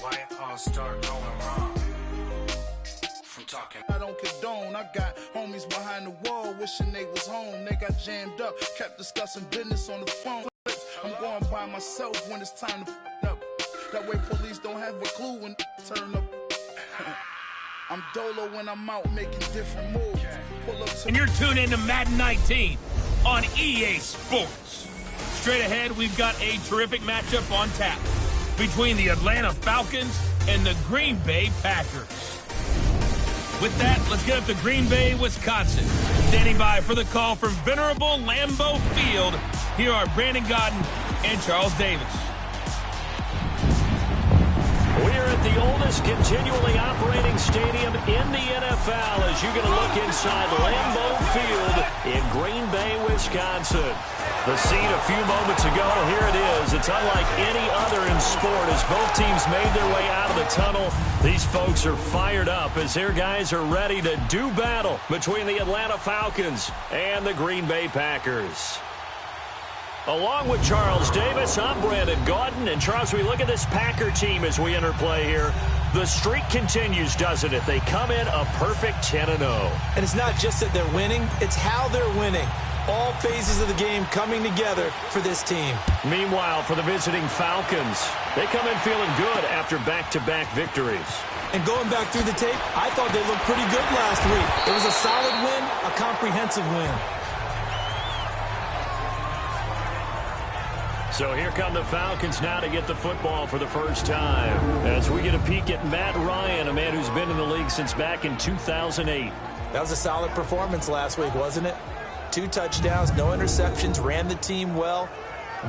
Why it all start going wrong? From talking. I don't condone. I got homies behind the wall wishing they was home. They got jammed up, kept discussing business on the phone. I'm going by myself when it's time to up. That way police don't have a clue when turn up. I'm dolo when I'm out making different moves. Pull up to and you're tuned in to Madden 19 on EA Sports. Straight ahead, we've got a terrific matchup on tap between the Atlanta Falcons and the Green Bay Packers. With that, let's get up to Green Bay, Wisconsin. Standing by for the call from venerable Lambeau Field, here are Brandon Godden and Charles Davis. We're at the oldest continually operating stadium in the NFL as you're going to look inside Lambeau Field in Green Bay, Wisconsin. The scene a few moments ago, here it is. It's unlike any other in sport as both teams made their way out of the tunnel. These folks are fired up as their guys are ready to do battle between the Atlanta Falcons and the Green Bay Packers. Along with Charles Davis, I'm Brandon Gaudin. And Charles, we look at this Packer team as we enter play here. The streak continues, doesn't it? They come in a perfect 10-0. And it's not just that they're winning, it's how they're winning. All phases of the game coming together for this team. Meanwhile, for the visiting Falcons, they come in feeling good after back-to-back victories. And going back through the tape, I thought they looked pretty good last week. It was a solid win, a comprehensive win. So here come the Falcons now to get the football for the first time. As we get a peek at Matt Ryan, a man who's been in the league since back in 2008. That was a solid performance last week, wasn't it? 2 touchdowns, no interceptions, ran the team well,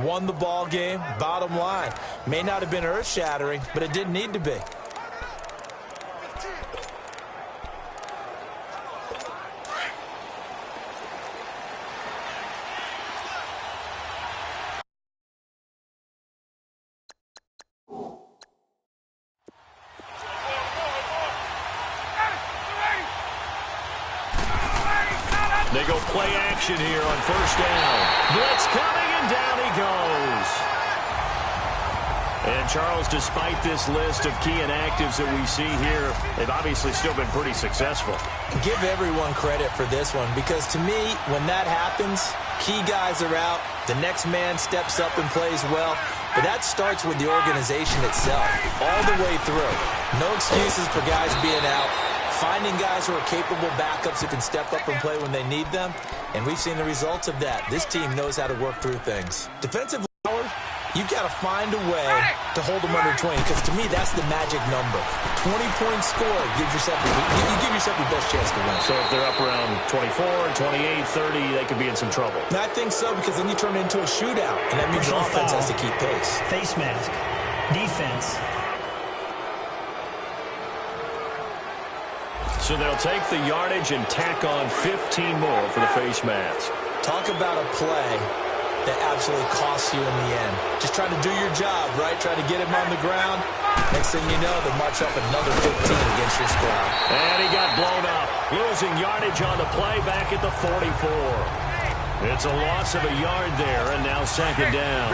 won the ball game. Bottom line, may not have been earth-shattering, but it didn't need to be. They go play action here on first down. Blitz coming, and down he goes. And Charles, despite this list of key inactives that we see here, they've obviously still been pretty successful. Give everyone credit for this one, because to me, when that happens, key guys are out, the next man steps up and plays well, but that starts with the organization itself, all the way through. No excuses for guys being out. Finding guys who are capable backups who can step up and play when they need them, and we've seen the results of that. This team knows how to work through things. Defensive power, you've got to find a way to hold them under 20, because to me, that's the magic number. 20-point score gives yourself you give yourself your best chance to win. So if they're up around 24, 28, 30, they could be in some trouble. And I think so, because then you turn it into a shootout, and that means your offense has to keep pace. Face mask. Defense. So they'll take the yardage and tack on 15 more for the face mask. Talk about a play that absolutely costs you in the end. Just trying to do your job, right? Trying to get him on the ground. Next thing you know, they'll march up another 15 against your squad. And he got blown up. Losing yardage on the play back at the 44. It's a loss of a yard there, and now second down.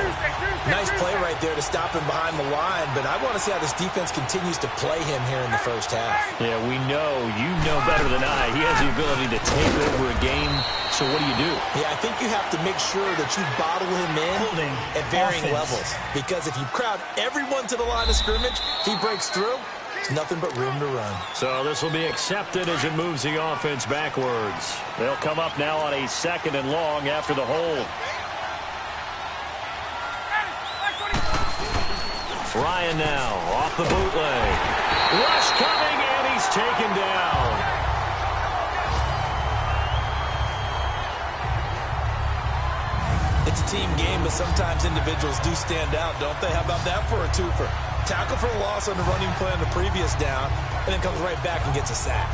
Nice play right there to stop him behind the line, but I want to see how this defense continues to play him here in the first half. Yeah, we know, you know better than I. He has the ability to take over a game, so what do? Yeah, I think you have to make sure that you bottle him in at varying levels, because if you crowd everyone to the line of scrimmage, if he breaks through, there's nothing but room to run. So this will be accepted as it moves the offense backwards. They'll come up now on a 2nd and long after the hold. Ryan now off the bootleg. Rush coming, and he's taken down. It's a team game, but sometimes individuals do stand out, don't they? How about that for a twofer? Tackle for a loss on the running play on the previous down, and then comes right back and gets a sack.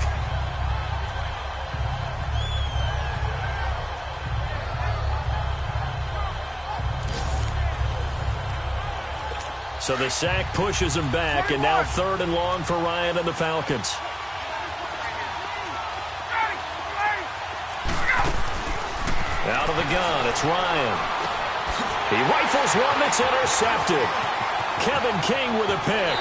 So the sack pushes him back, and now 3rd and long for Ryan and the Falcons. Out of the gun, it's Ryan. He rifles one that's intercepted. Kevin King with a pick.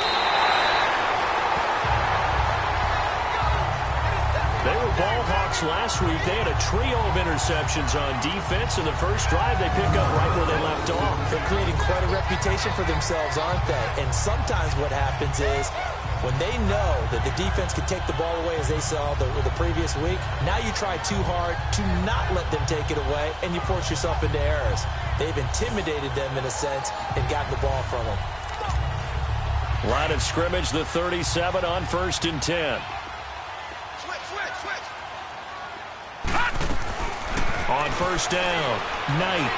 Bucs last week, they had a trio of interceptions on defense. In the first drive, they pick up right where they left off. They're creating quite a reputation for themselves, aren't they? And sometimes what happens is when they know that the defense can take the ball away, as they saw the previous week, now you try too hard to not let them take it away, and you force yourself into errors. They've intimidated them in a sense and gotten the ball from them. Line of scrimmage, the 37 on 1st and 10. On 1st down, Knight.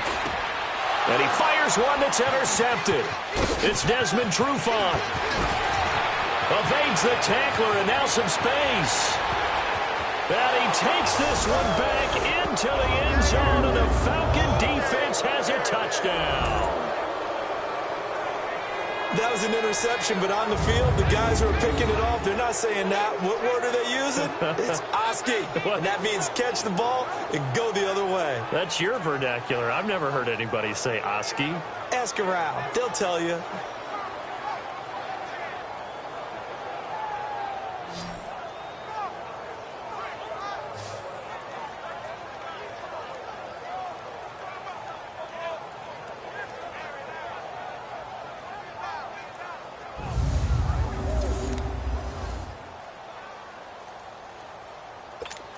And he fires one that's intercepted. It's Desmond Trufant. Evades the tackler, and now some space. And he takes this one back into the end zone, and the Falcon defense has a touchdown. That was an interception, but on the field, the guys who are picking it off, they're not saying that. What word are they using? It's Oski. And that means catch the ball and go the other way. That's your vernacular. I've never heard anybody say Oski. Ask around. They'll tell you.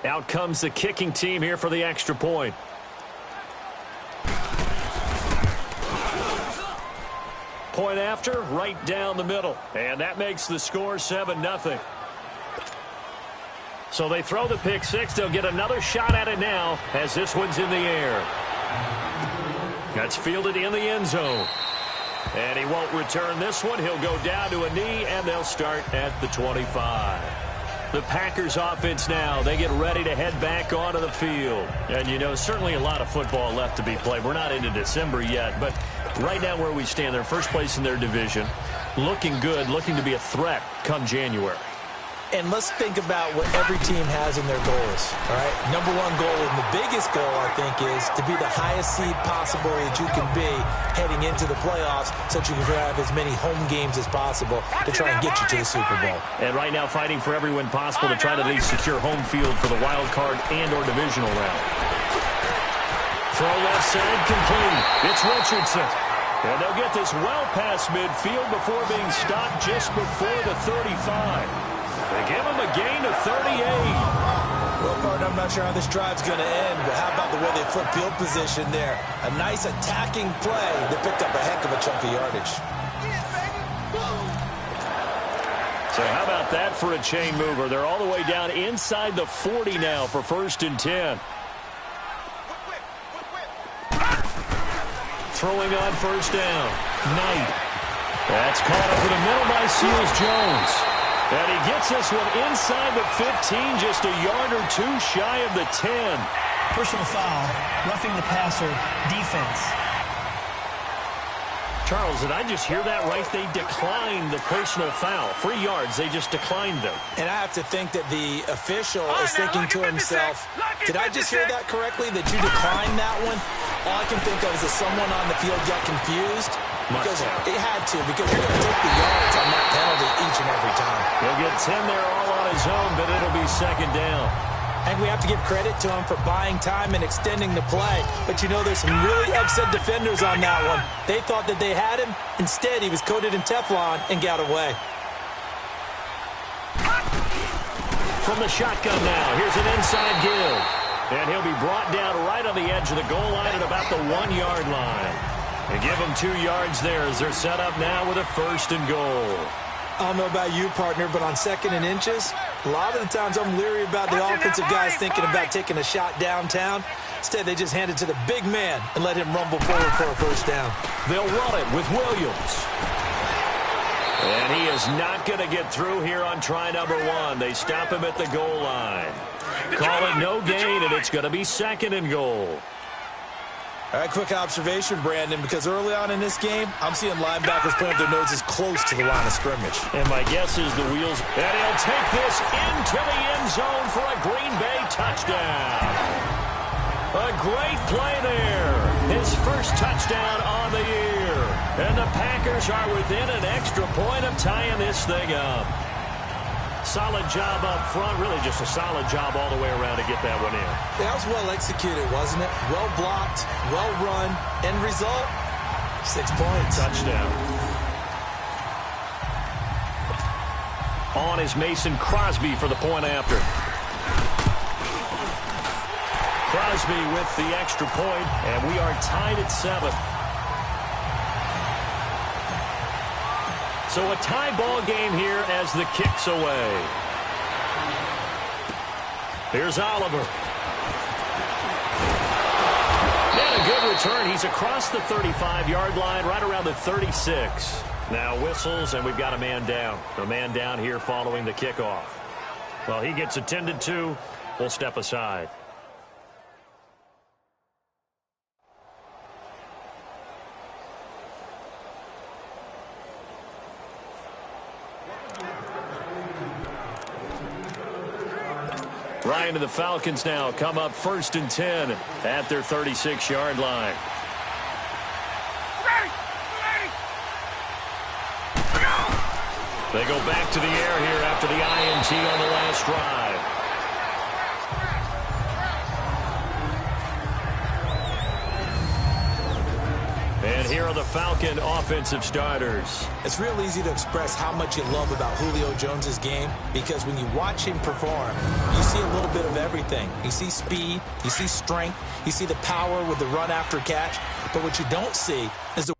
Out comes the kicking team here for the extra point. Point after, right down the middle. And that makes the score 7-0. So they throw the pick six. They'll get another shot at it now as this one's in the air. That's fielded in the end zone. And he won't return this one. He'll go down to a knee, and they'll start at the 25. The Packers offense now, they get ready to head back onto the field. And, you know, certainly a lot of football left to be played. We're not into December yet, but right now where we stand, they're first place in their division. Looking good, looking to be a threat come January. And let's think about what every team has in their goals, all right? Number one goal, and the biggest goal, I think, is to be the highest seed possible that you can be heading into the playoffs so that you can have as many home games as possible to try and get you to the Super Bowl. And right now fighting for every win possible to try to at least secure home field for the wild card and or divisional round. Throw left side complete. It's Richardson. And they'll get this well past midfield before being stopped just before the 35. They give him a gain of 38. Well, partner, I'm not sure how this drive's going to end, but how about the way they flip field position there? A nice attacking play that picked up a heck of a chunk of yardage. So how about that for a chain mover? They're all the way down inside the 40 now for 1st and 10. Throwing on 1st down. Knight. That's caught up in the middle by Seals-Jones. And he gets this one inside the 15, just a yard or two shy of the 10. Personal foul, roughing the passer, defense. Charles, did I just hear that right? They declined the personal foul. 3 yards, they just declined them. And I have to think that the official is thinking to himself, did I just hear that correctly, that you declined that one? All I can think of is that someone on the field got confused. Because it had to, because you're going to take the yards on that penalty each and every time. He'll get 10 there all on his own, but it'll be 2nd down. And we have to give credit to him for buying time and extending the play. But, you know, there's some really upset defenders on that one. They thought that they had him. Instead, he was coated in Teflon and got away. From the shotgun now, here's an inside give. And he'll be brought down right on the edge of the goal line at about the 1-yard line. And give them 2 yards there as they're set up now with a 1st and goal. I don't know about you, partner, but on 2nd and inches, a lot of the times I'm leery about the offensive guys thinking about taking a shot downtown. Instead, they just hand it to the big man and let him rumble forward for a 1st down. They'll run it with Williams. And he is not going to get through here on try number 1. They stop him at the goal line. Call it no gain, and it's going to be 2nd and goal. All right, quick observation, Brandon, because early on in this game, I'm seeing linebackers putting their noses close to the line of scrimmage. And my guess is the wheels. And he'll take this into the end zone for a Green Bay touchdown. A great play there. His first touchdown on the year. And the Packers are within an extra point of tying this thing up. Solid job up front. Really just a solid job all the way around to get that one in. That was well executed, wasn't it? Well blocked, well run. End result, 6 points. Touchdown. On is Mason Crosby for the point after. Crosby with the extra point, and we are tied at 7. So a tie ball game here as the kick's away. Here's Oliver. And a good return. He's across the 35-yard line, right around the 36. Now whistles, and we've got a man down. A man down here following the kickoff. Well, he gets attended to. We'll step aside. Ryan and the Falcons now come up 1st and 10 at their 36-yard line. They go back to the air here after the INT on the last drive. And here are the Falcon offensive starters. It's real easy to express how much you love about Julio Jones' game because when you watch him perform, you see a little bit of everything. You see speed, you see strength, you see the power with the run after catch. But what you don't see is the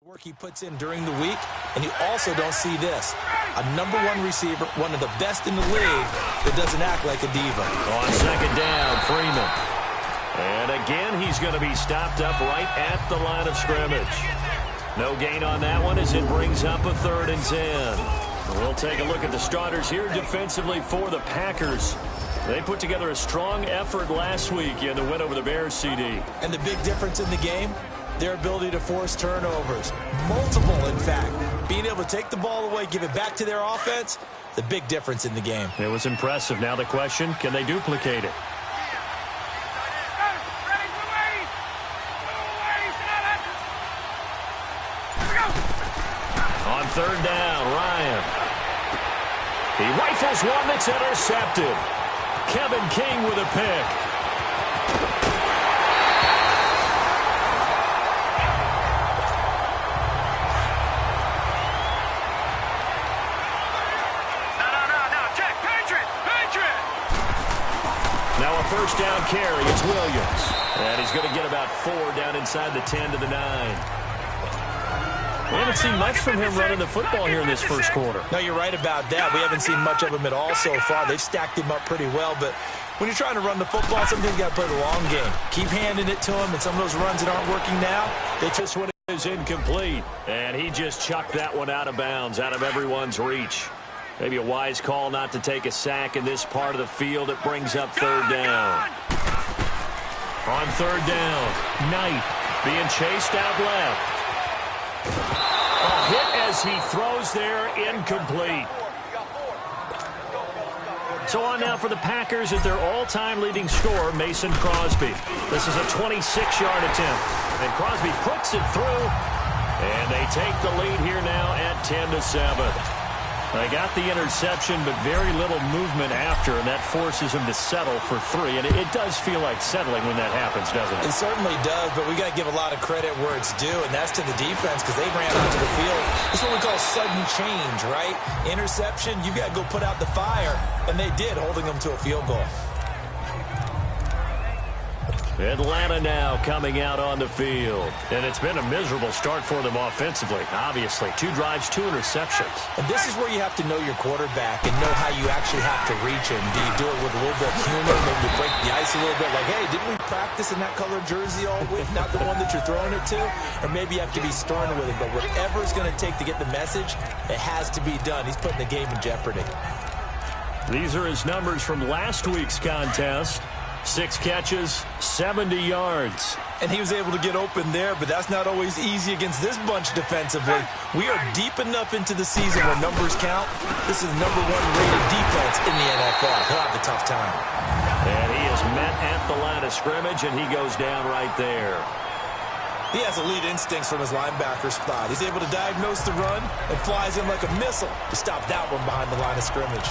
work he puts in during the week, and you also don't see this. A #1 receiver, one of the best in the league, that doesn't act like a diva. On 2nd down, Freeman. And again, he's going to be stopped up right at the line of scrimmage. No gain on that one as it brings up a 3rd and 10. We'll take a look at the starters here defensively for the Packers. They put together a strong effort last week in the win over the Bears, CD. And the big difference in the game? Their ability to force turnovers. Multiple, in fact. Being able to take the ball away, give it back to their offense, the big difference in the game. It was impressive. Now the question, can they duplicate it? On 3rd down, Ryan. He rifles one that's intercepted. Kevin King with a pick. Now a 1st down carry. It's Williams. And he's going to get about 4 down inside the 10 to the 9. We haven't seen much from him running the football here in this 1st quarter. No, you're right about that. We haven't seen much of him at all so far. They've stacked him up pretty well, but when you're trying to run the football, sometimes you got to play the long game. Keep handing it to him, and some of those runs that aren't working now, they just one is incomplete. And he just chucked that one out of bounds, out of everyone's reach. Maybe a wise call not to take a sack in this part of the field. It brings up 3rd down. On 3rd down, Knight being chased out left. A hit as he throws there, incomplete. So on now for the Packers at their all-time leading scorer, Mason Crosby. This is a 26-yard attempt. And Crosby puts it through. And they take the lead here now at 10-7. They got the interception, but very little movement after, and that forces him to settle for 3. And it does feel like settling when that happens, doesn't it? It certainly does, but we got to give a lot of credit where it's due, and that's to the defense because they ran onto the field. It's what we call sudden change, right? Interception, you got to go put out the fire, and they did, holding them to a field goal. Atlanta now coming out on the field. And it's been a miserable start for them offensively, obviously. 2 drives, 2 interceptions. And this is where you have to know your quarterback and know how you actually have to reach him. Do you do it with a little bit of humor? Maybe you break the ice a little bit like, hey, didn't we practice in that color jersey all week? Not the one that you're throwing it to? Or maybe you have to be stern with him. But whatever it's going to take to get the message, it has to be done. He's putting the game in jeopardy. These are his numbers from last week's contest. 6 catches, 70 yards. And he was able to get open there, but that's not always easy against this bunch defensively. We are deep enough into the season where numbers count. This is #1 rated defense in the NFL. He'll have a tough time. And he is met at the line of scrimmage, and he goes down right there. He has elite instincts from his linebacker spot. He's able to diagnose the run and flies in like a missile to stop that one behind the line of scrimmage.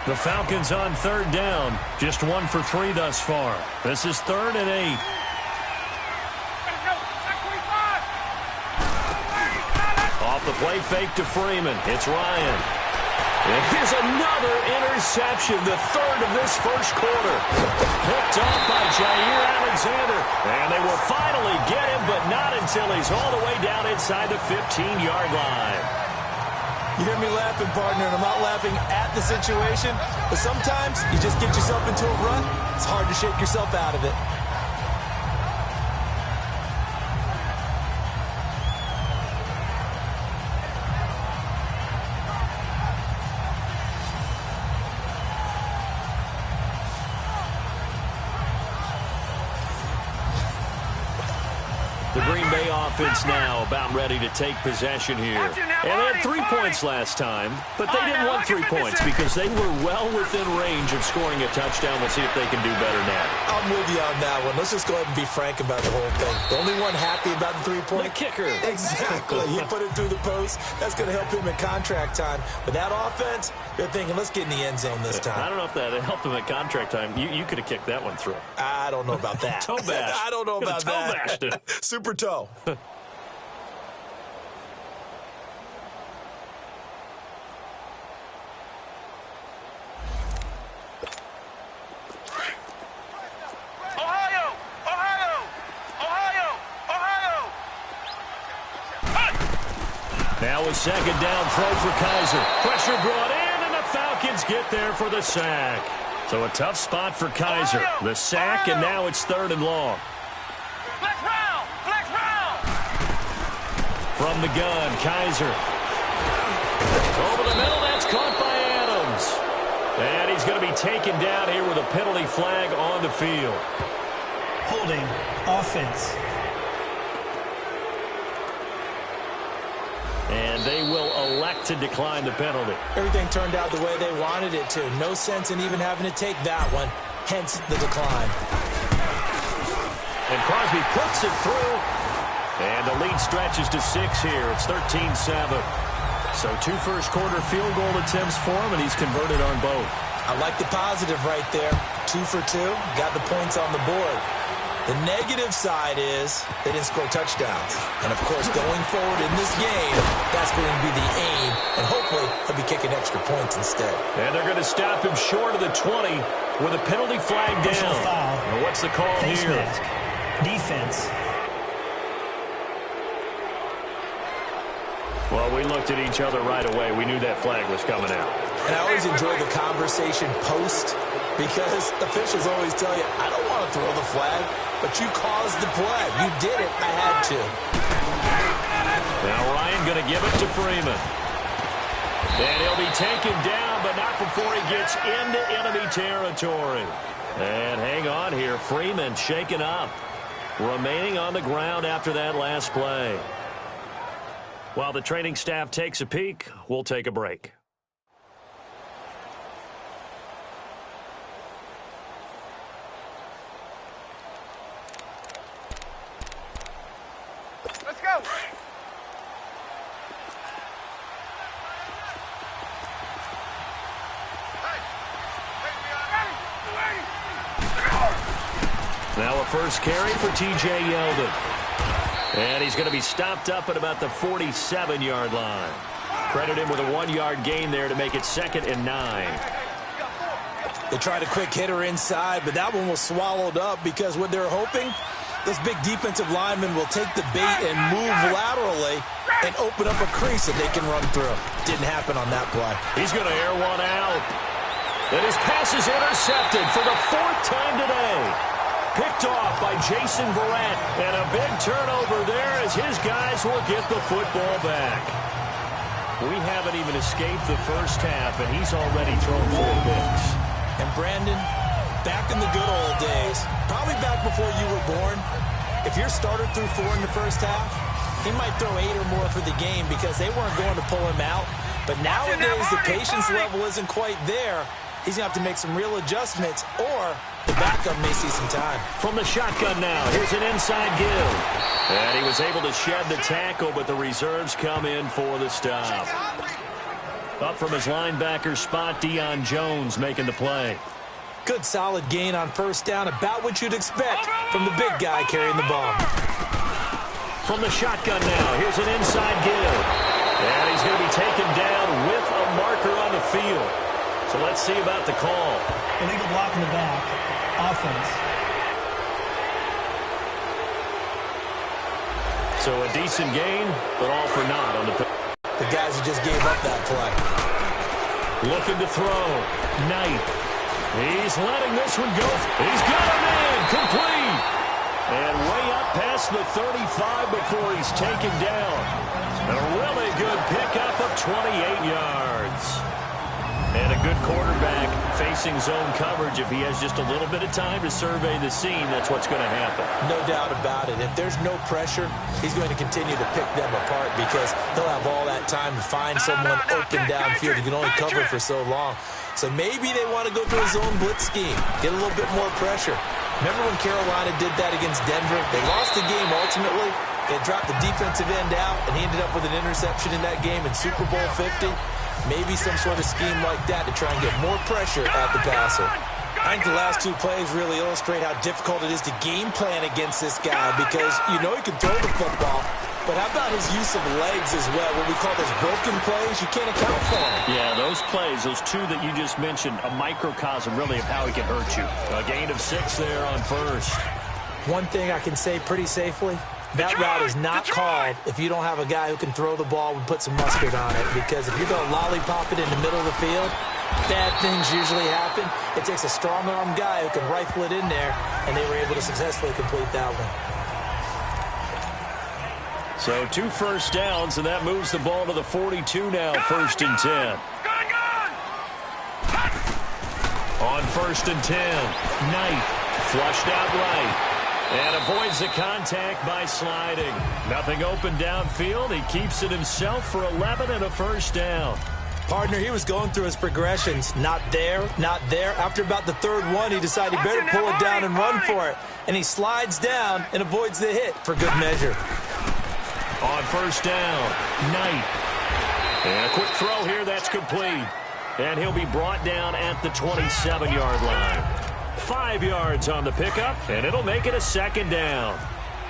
The Falcons on third down. Just 1 for 3 thus far. This is 3rd and 8. Off the play fake to Freeman. It's Ryan. And here's another interception, the 3rd of this first quarter. Picked off by Jair Alexander. And they will finally get him, but not until he's all the way down inside the 15-yard line. You hear me laughing, partner, and I'm not laughing at the situation, but sometimes you just get yourself into a rut. It's hard to shake yourself out of it. The Green Bay offense now about ready to take possession here. And they had 3 points last time, but they didn't want 3 points because they were well within range of scoring a touchdown. We'll see if they can do better now. I'm with you on that one. Let's just go ahead and be frank about the whole thing. The only one happy about the 3-point? The kicker. Exactly. He put it through the post. That's going to help him in contract time. But that offense, they're thinking, let's get in the end zone this time. I don't know if that helped him at contract time. You could have kicked that one through. I don't know about that. Toe bash. I don't know about toe that. bashed it. Super toe. Now a second down throw for Kaiser. Pressure brought in, and the Falcons get there for the sack. So a tough spot for Kaiser. The sack, and now it's 3rd and long. Flex round! Flex round! From the gun, Kaiser. Over the middle, that's caught by Adams. And he's going to be taken down here with a penalty flag on the field. Holding. Offense. And they will elect to decline the penalty. Everything turned out the way they wanted it to. No sense in even having to take that one. Hence the decline. And Crosby puts it through. And the lead stretches to 6 here. It's 13-7. So 2 first-quarter field goal attempts for him, and he's converted on both. I like the positive right there. 2 for 2. Got the points on the board. The negative side is they didn't score touchdowns. And, of course, going forward in this game, that's going to be the aim. And hopefully he'll be kicking extra points instead. And they're going to stop him short of the 20 with a penalty flag down. Foul. And what's the call Face here? mask. Defense. Well, we looked at each other right away. We knew that flag was coming out. And I always enjoy the conversation post because officials always tell you, I don't want to throw the flag, but you caused the play. You did it. I had to. Now Ryan going to give it to Freeman. And he'll be taken down, but not before he gets into enemy territory. And hang on here. Freeman shaken up. Remaining on the ground after that last play. While the training staff takes a peek, we'll take a break. Let's go! Now a first carry for T.J. Yeldon. And he's going to be stopped up at about the 47-yard line. Credit him with a 1-yard gain there to make it 2nd and 9. They tried a quick hitter inside, but that one was swallowed up because what they're hoping, those big defensive linemen will take the bait and move laterally and open up a crease that they can run through. Didn't happen on that play. He's going to air one out. And his pass is intercepted for the 4th time today. Picked off by Jason Verrett. And a big turnover there as his guys will get the football back. We haven't even escaped the first half, and he's already thrown 4 picks. And Brandon, back in the good old days, probably back before you were born, if your starter threw 4 in the first half, he might throw 8 or more for the game because they weren't going to pull him out. But nowadays, the patience level isn't quite there. he's going to have to make some real adjustments, or the backup may see some time. From the shotgun now, here's an inside give. And he was able to shed the tackle, but the reserves come in for the stop. Up from his linebacker spot, Deion Jones making the play. Good solid gain on first down, about what you'd expect from the big guy carrying the ball. From the shotgun now, here's an inside give. And he's going to be taken down with a marker on the field. So let's see about the call. Illegal block in the back. Offense. So a decent gain, but all for naught on the guys who just gave up that play. Looking to throw. Knight. He's letting this one go. He's got him in. Complete. And way up past the 35 before he's taken down. A really good pickup of 28 yards. And a good quarterback facing zone coverage. If he has just a little bit of time to survey the scene, that's what's going to happen. No doubt about it. If there's no pressure, he's going to continue to pick them apart because he'll have all that time to find someone open downfield. He can only cover for so long. So maybe they want to go to a zone blitz scheme, get a little bit more pressure. Remember when Carolina did that against Denver? They lost the game ultimately. They dropped the defensive end out, and he ended up with an interception in that game in Super Bowl 50. Maybe some sort of scheme like that to try and get more pressure at the passer. I think the last two plays really illustrate how difficult it is to game plan against this guy because you know he can throw the football, but how about his use of legs as well? What we call those broken plays, you can't account for them. Yeah, those plays, those two that you just mentioned, a microcosm really of how he can hurt you. A gain of 6 there on first. One thing I can say pretty safely, that route is not called if you don't have a guy who can throw the ball and put some mustard on it. Because if you're going to lollipop it in the middle of the field, bad things usually happen. It takes a strong-arm guy who can rifle it in there, and they were able to successfully complete that one. So 2 first downs, and that moves the ball to the 42 now, 1st and 10. On 1st and 10, Knight flushed out right. And avoids the contact by sliding. Nothing open downfield. He keeps it himself for 11 and a first down. Partner, he was going through his progressions. Not there, not there. After about the 3rd one, he decided he better pull it down and run for it. And he slides down and avoids the hit for good measure. On 1st down, Knight. And a quick throw here, that's complete. And he'll be brought down at the 27-yard line. 5 yards on the pickup, and it'll make it a 2nd down.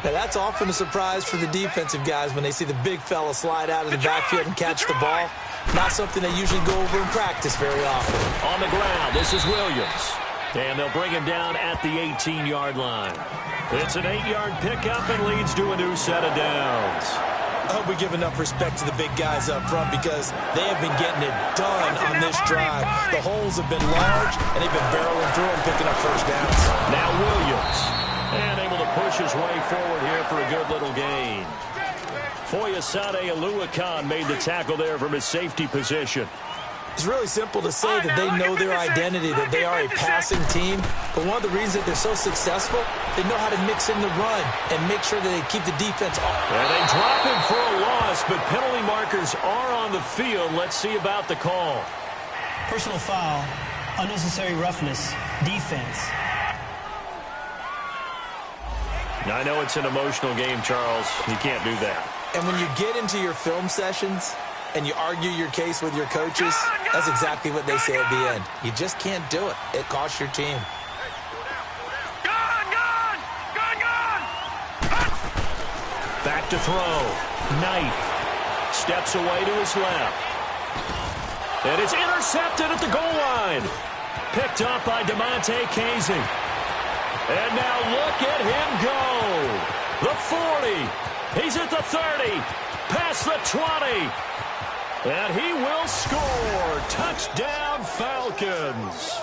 Now, that's often a surprise for the defensive guys when they see the big fella slide out of the backfield and catch the ball. Not something they usually go over in practice very often. On the ground, this is Williams. And they'll bring him down at the 18-yard line. It's an 8-yard pickup and leads to a new set of downs. I hope we give enough respect to the big guys up front because they have been getting it done on this drive. The holes have been large, and they've been barreling through and picking up first downs. Now Williams, and able to push his way forward here for a good little gain. Foyesade Aluakan made the tackle there from his safety position. It's really simple to say that they know their identity, that they are a passing team. But one of the reasons that they're so successful, they know how to mix in the run and make sure that they keep the defense off. And they drop him for a loss, but penalty markers are on the field. Let's see about the call. Personal foul, unnecessary roughness, defense. Now, I know it's an emotional game, Charles. You can't do that. And when you get into your film sessions and you argue your case with your coaches, that's exactly what they say at the end. You just can't do it. It costs your team. Back to throw. Knight steps away to his left. And it's intercepted at the goal line. Picked up by DeMonte Casey. And now look at him go. The 40. He's at the 30. Past the 20. And he will score. Touchdown, Falcons.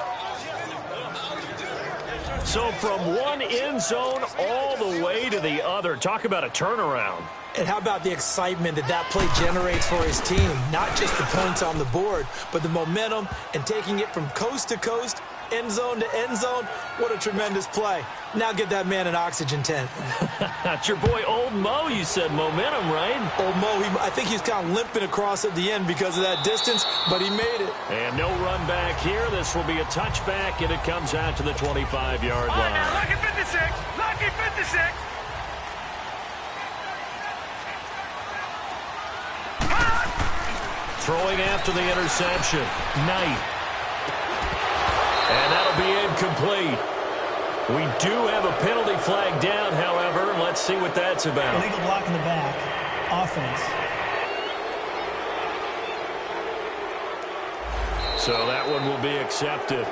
So from one end zone all the way to the other. Talk about a turnaround. And how about the excitement that play generates for his team? Not just the points on the board, but the momentum and taking it from coast to coast, end zone to end zone. What a tremendous play. Now get that man an oxygen tent. That's your boy Old Mo, you said. Momentum, right? Old Mo, I think he's kind of limping across at the end because of that distance, but he made it. And no run back here. This will be a touchback, and it comes out to the 25-yard line. Lucky 56! Lucky 56! Throwing after the interception. Knight. And that'll be incomplete. We do have a penalty flag down, however. Let's see what that's about. Illegal block in the back. Offense. So that one will be accepted.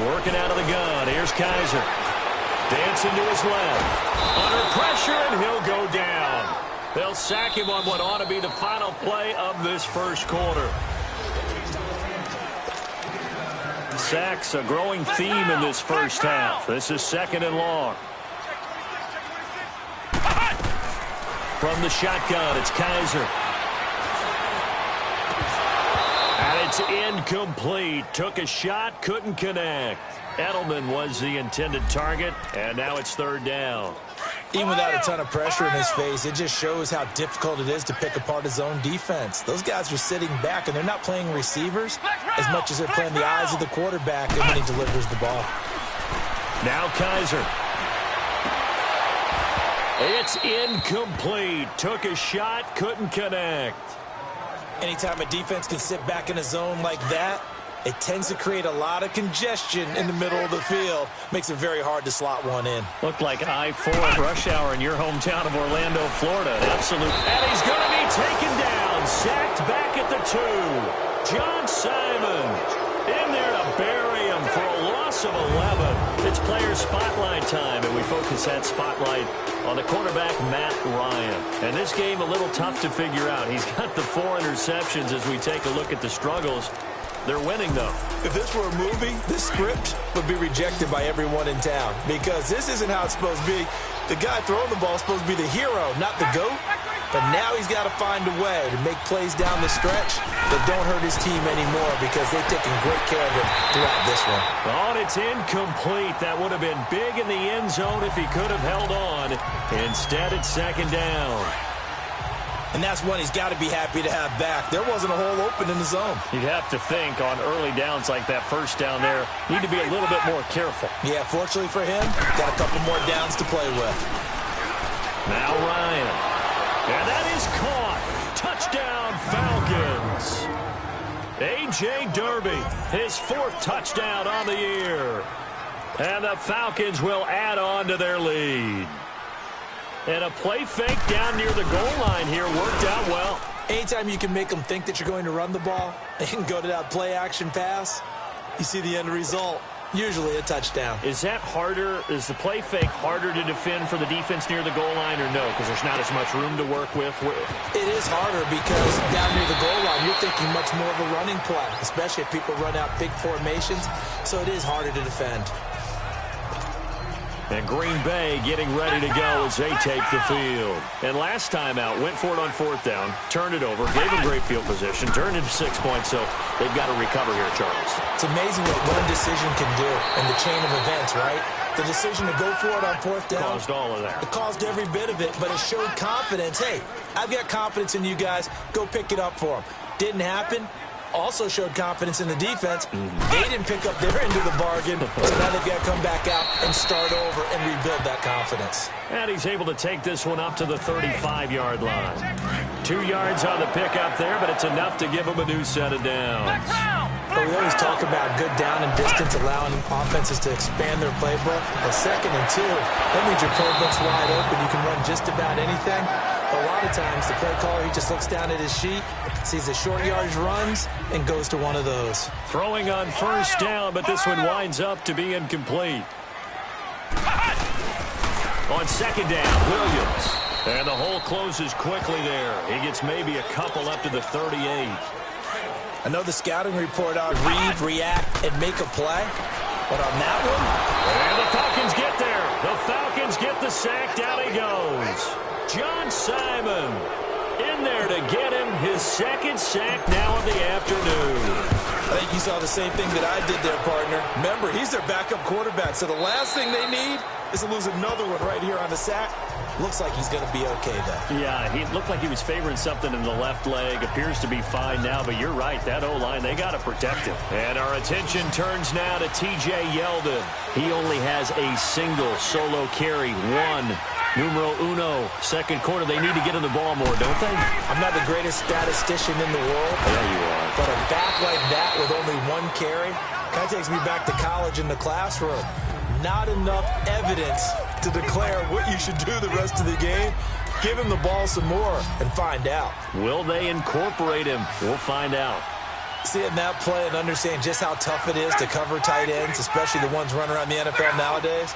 Working out of the gun. Here's Kaiser. Dancing to his left. Under pressure, and he'll go down. They'll sack him on what ought to be the final play of this first quarter. Sacks, a growing theme in this first half. This is 2nd and long. From the shotgun, it's Kaiser. And it's incomplete. Took a shot, couldn't connect. Edelman was the intended target, and now it's 3rd down. Even without a ton of pressure in his face, it just shows how difficult it is to pick apart his own defense. Those guys are sitting back, and they're not playing receivers as much as they're playing the eyes of the quarterback and when he delivers the ball. Now Kaiser. It's incomplete. Took a shot, couldn't connect. Anytime a defense can sit back in a zone like that, it tends to create a lot of congestion in the middle of the field. Makes it very hard to slot one in. Looked like I-4 at rush hour in your hometown of Orlando, Florida. An absolute. And he's going to be taken down. Sacked back at the 2. John Simon in there to bury him for a loss of 11. It's player spotlight time, and we focus that spotlight on the quarterback, Matt Ryan. And this game a little tough to figure out. He's got the 4 interceptions as we take a look at the struggles. They're winning, though. If this were a movie, this script would be rejected by everyone in town because this isn't how it's supposed to be. The guy throwing the ball is supposed to be the hero, not the GOAT. But now he's got to find a way to make plays down the stretch that don't hurt his team anymore because they've taken great care of him throughout this one. Oh, and it's incomplete. That would have been big in the end zone if he could have held on. Instead, it's 2nd down. And that's one he's got to be happy to have back. There wasn't a hole open in the zone. You'd have to think on early downs like that first down there, need to be a little bit more careful. Yeah, fortunately for him, got a couple more downs to play with. Now Ryan. And that is caught. Touchdown, Falcons. A.J. Derby, his 4th touchdown on the year. And the Falcons will add on to their lead. And a play fake down near the goal line here worked out well. Anytime you can make them think that you're going to run the ball and go to that play-action pass, you see the end result, usually a touchdown. Is that harder? Is the play fake harder to defend for the defense near the goal line or no? Because there's not as much room to work with. It is harder because down near the goal line, you're thinking much more of a running play, especially if people run out big formations. So it is harder to defend. And Green Bay getting ready to go as they take the field. And last time out, went for it on 4th down, turned it over, gave them great field position, turned into 6 points, so they've got to recover here, Charles. It's amazing what one decision can do in the chain of events, right? The decision to go for it on 4th down. Caused all of that. It caused every bit of it, but it showed confidence. Hey, I've got confidence in you guys. Go pick it up for them. Didn't happen. Also showed confidence in the defense. They didn't pick up their end of the bargain, so now they've got to come back out and start over and rebuild that confidence. And he's able to take this one up to the 35-yard line. 2 yards on the pickup there, but it's enough to give him a new set of downs. But we always talk about good down and distance, allowing offenses to expand their playbook. But 2nd and 2, that means your playbook's wide open. You can run just about anything. But a lot of times, the play caller, he just looks down at his sheet, sees the short yardage runs, and goes to one of those. Throwing on 1st down, but this one winds up to be incomplete. On 2nd down, Williams. And the hole closes quickly there. He gets maybe a couple up to the 38. I know the scouting report on read, react, and make a play. But on that one... And the Falcons get there. The Falcons get the sack. Down he goes. John Simon in there to get him his second sack now of the afternoon. I think you saw the same thing that I did there, partner. Remember, he's their backup quarterback, so the last thing they need is to lose another one right here on the sack. Looks like he's going to be okay, though. Yeah, he looked like he was favoring something in the left leg. Appears to be fine now, but you're right. That O-line, they got to protect him. And our attention turns now to T.J. Yeldon. He only has a single solo carry. Numero uno. Second quarter, they need to get in the ball more, don't they? I'm not the greatest statistician in the world. Yeah, you are. But a back like that with only one carry kind of takes me back to college in the classroom. Not enough evidence to declare what you should do the rest of the game. Give him the ball some more and find out. Will they incorporate him? We'll find out. Seeing that play and understand just how tough it is to cover tight ends, especially the ones running around the NFL nowadays,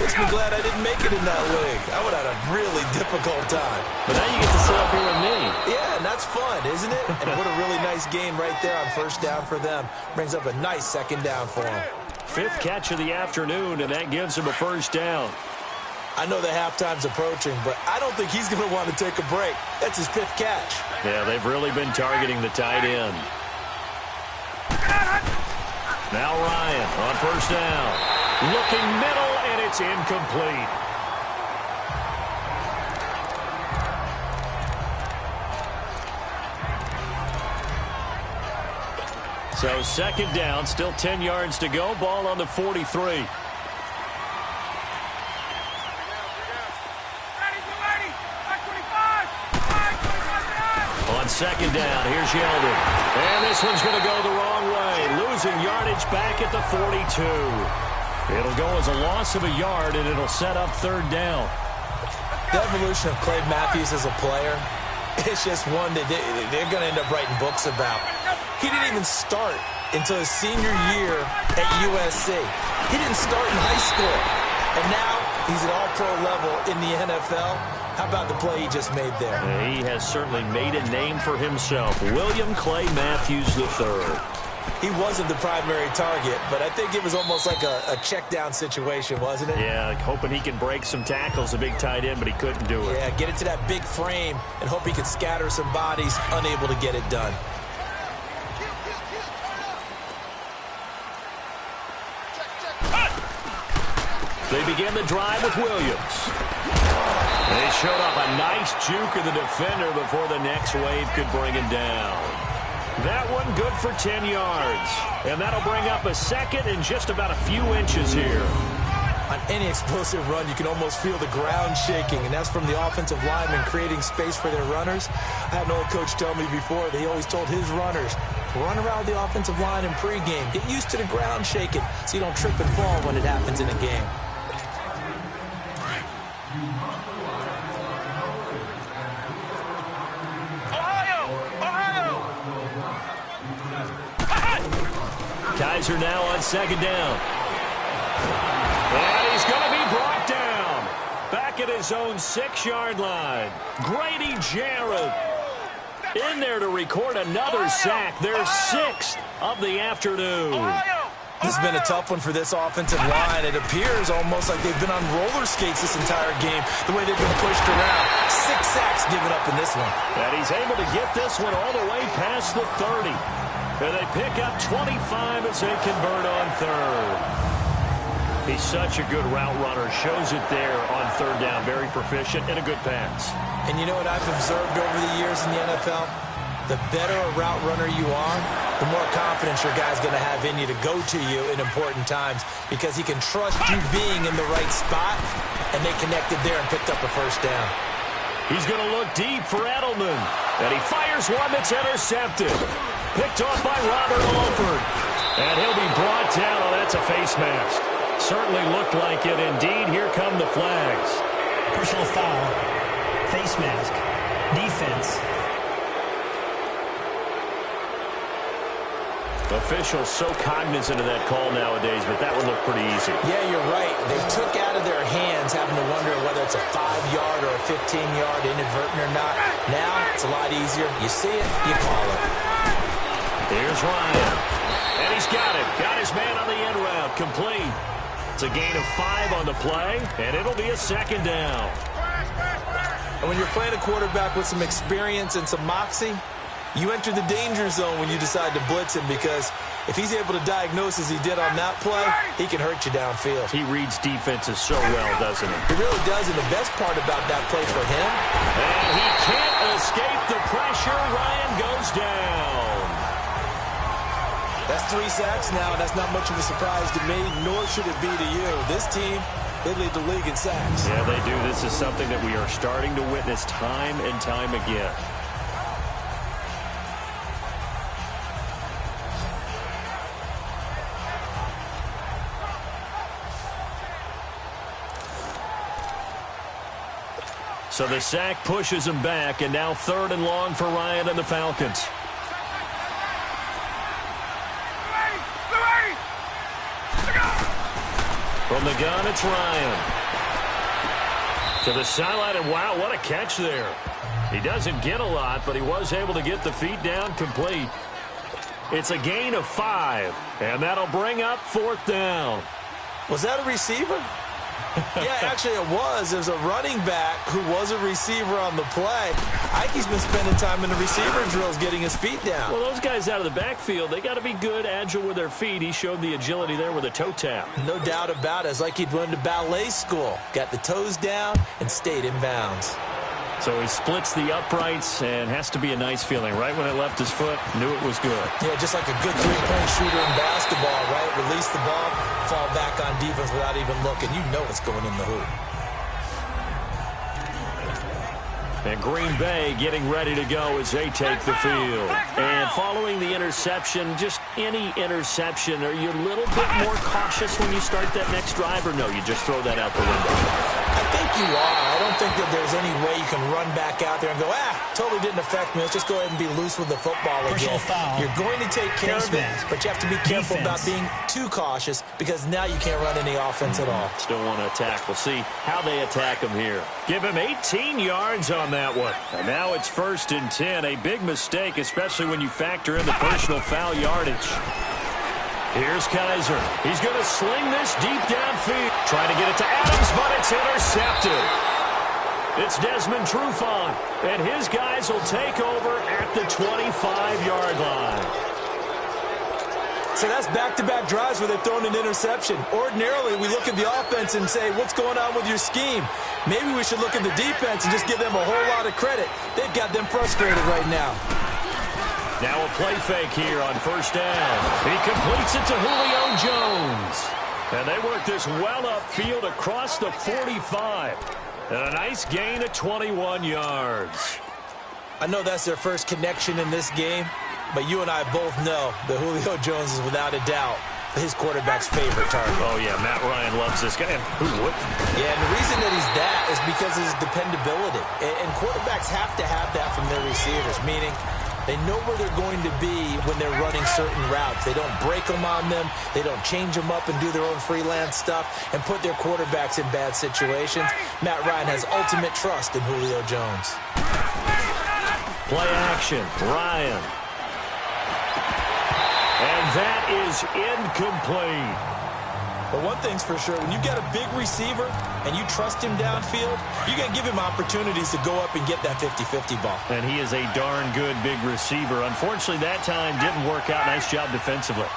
makes me glad I didn't make it in that league. I would have had a really difficult time. But now you get to sit up here with me. Yeah, and that's fun, isn't it? And what a really nice game right there on first down for them. Brings up a nice second down for them. Fifth catch of the afternoon, and that gives him a first down. I know the halftime's approaching, but I don't think he's going to want to take a break. That's his fifth catch. Yeah, they've really been targeting the tight end. Now Ryan on first down. Looking middle, and it's incomplete. So second down, still 10 yards to go. Ball on the 43. On second down, here's Yeldon. And this one's going to go the wrong way. Losing yardage back at the 42. It'll go as a loss of a yard, and it'll set up third down. The evolution of Clay Matthews as a player, it's just one that they're going to end up writing books about. He didn't even start until his senior year at USC. He didn't start in high school. And now he's at all-pro level in the NFL. How about the play he just made there? He has certainly made a name for himself. William Clay Matthews III. He wasn't the primary target, but I think it was almost like a check-down situation, wasn't it? Yeah, hoping he can break some tackles, a big tight end, but he couldn't do it. Yeah, get it to that big frame and hope he can scatter some bodies, unable to get it done. They begin the drive with Williams. They showed off a nice juke of the defender before the next wave could bring him down. That one good for 10 yards. And that'll bring up a second and just about a few inches here. On any explosive run, you can almost feel the ground shaking, and that's from the offensive linemen creating space for their runners. I had an old coach tell me before that he always told his runners, run around the offensive line in pregame. Get used to the ground shaking so you don't trip and fall when it happens in a game. Kaiser now on second down. And he's going to be brought down. Back at his own 6-yard line. Grady Jarrett in there to record another sack. Their 6th of the afternoon. This has been a tough one for this offensive line. It appears almost like they've been on roller skates this entire game, the way they've been pushed around. 6 sacks given up in this one. And he's able to get this one all the way past the 30. And they pick up 25 as they convert on third. He's such a good route runner. Shows it there on third down. Very proficient and a good pass. And you know what I've observed over the years in the NFL? The better a route runner you are, the more confidence your guy's going to have in you to go to you in important times because he can trust you being in the right spot, and they connected there and picked up a first down. He's going to look deep for Edelman. And he fires one that's intercepted. Picked off by Robert Alford. And he'll be brought down. Oh, that's a face mask. Certainly looked like it. Indeed, here come the flags. Personal foul. Face mask. Defense. Officials so cognizant of that call nowadays, but that one looked pretty easy. Yeah, you're right. They took out of their hands having to wonder whether it's a 5-yard or a 15-yard inadvertent or not. Now, it's a lot easier. You see it, you call it. Here's Ryan. And he's got it. Got his man on the end route. Complete. It's a gain of 5 on the play, and it'll be a second down. And when you're playing a quarterback with some experience and some moxie, you enter the danger zone when you decide to blitz him, because if he's able to diagnose as he did on that play, he can hurt you downfield. He reads defenses so well, doesn't he? He really does, and the best part about that play for him... And he can't escape the pressure. Ryan goes down. That's 3 sacks now, and that's not much of a surprise to me, nor should it be to you. This team, they lead the league in sacks. Yeah, they do. This is something that we are starting to witness time and time again. So the sack pushes him back, and now 3rd and long for Ryan and the Falcons. From the gun, it's Ryan. To the sideline, and wow, what a catch there. He doesn't get a lot, but he was able to get the feet down complete. It's a gain of 5, and that'll bring up 4th down. Was that a receiver? Yeah, actually it was. There's a running back who was a receiver on the play. Ikey's been spending time in the receiver drills getting his feet down. Well, those guys out of the backfield, they got to be good, agile with their feet. He showed the agility there with a toe tap. No doubt about it. It's like he'd run to ballet school. Got the toes down and stayed in bounds. So he splits the uprights, and has to be a nice feeling. Right when it left his foot, knew it was good. Yeah, just like a good three-point shooter in basketball, right? Release the ball, fall back on defense without even looking. You know it's going in the hoop. And Green Bay getting ready to go as they take the field. And following the interception, just any interception, are you a little bit more cautious when you start that next drive, or no, you just throw that out the window? I think you are. I don't think that there's any way you can run back out there and go, totally didn't affect me. Let's just go ahead and be loose with the football again. You're going to take care of it, but you have to be careful about being too cautious, because now you can't run any offense at all. Still want to attack. We'll see how they attack him here. Give him 18 yards on that one. And now it's 1st and 10. A big mistake, especially when you factor in the personal foul yardage. Here's Kaiser. He's going to sling this deep downfield. Trying to get it to Adams, but it's intercepted. It's Desmond Trufant, and his guys will take over at the 25-yard line. So that's back-to-back drives where they've thrown an interception. Ordinarily, we look at the offense and say, what's going on with your scheme? Maybe we should look at the defense and just give them a whole lot of credit. They've got them frustrated right now. Now a play fake here on 1st down. He completes it to Julio Jones. And they work this well upfield across the 45. And a nice gain of 21 yards. I know that's their first connection in this game, but you and I both know that Julio Jones is without a doubt his quarterback's favorite target. Oh, yeah, Matt Ryan loves this guy. And who wouldn't? Yeah, and the reason that he's that is because of his dependability. And quarterbacks have to have that from their receivers, meaning they know where they're going to be when they're running certain routes. They don't break them on them. They don't change them up and do their own freelance stuff and put their quarterbacks in bad situations. Matt Ryan has ultimate trust in Julio Jones. Play action, Ryan. And that is incomplete. But one thing's for sure, when you got a big receiver and you trust him downfield, you're going to give him opportunities to go up and get that 50-50 ball. And he is a darn good big receiver. Unfortunately, that time didn't work out. Nice job defensively.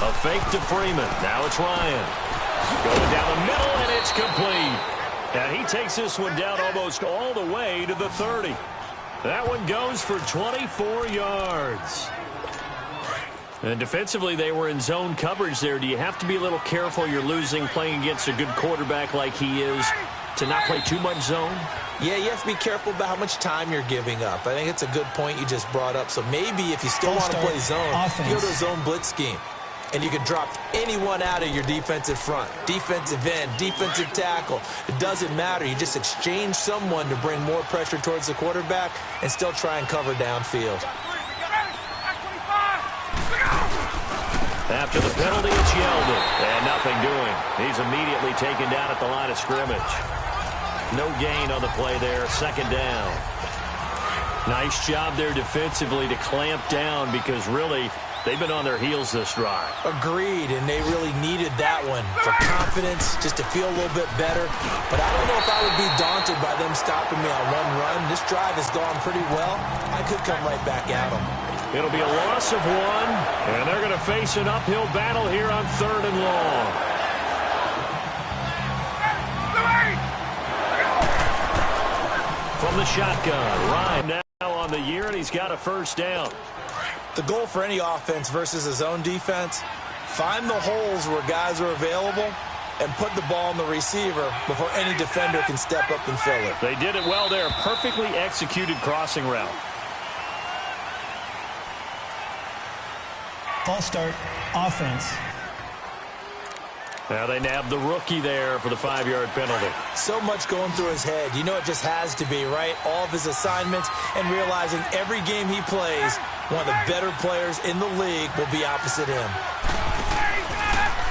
A fake to Freeman. Now it's Ryan. Going down the middle, and it's complete. And he takes this one down almost all the way to the 30. That one goes for 24 yards. And defensively, they were in zone coverage there. Do you have to be a little careful? You're losing playing against a good quarterback like he is to not play too much zone? Yeah, you have to be careful about how much time you're giving up. I think it's a good point you just brought up. So maybe if you still want to play zone, you go to a zone blitz scheme. And you can drop anyone out of your defensive front, defensive end, defensive tackle. It doesn't matter. You just exchange someone to bring more pressure towards the quarterback and still try and cover downfield. After the penalty, it's Yeldon. And nothing doing. He's immediately taken down at the line of scrimmage. No gain on the play there. 2nd down. Nice job there defensively to clamp down because really they've been on their heels this drive. Agreed, and they really needed that one for confidence, just to feel a little bit better. But I don't know if I would be daunted by them stopping me on one run. This drive has gone pretty well. I could come right back at them. It'll be a loss of 1, and they're going to face an uphill battle here on 3rd and long. From the shotgun, Ryan now on the year, and he's got a first down. The goal for any offense versus a zone defense, find the holes where guys are available and put the ball on the receiver before any defender can step up and fill it. They did it well there. Perfectly executed crossing route. False start, offense. Now they nabbed the rookie there for the 5-yard penalty. So much going through his head. You know it just has to be, right? All of his assignments and realizing every game he plays, one of the better players in the league will be opposite him.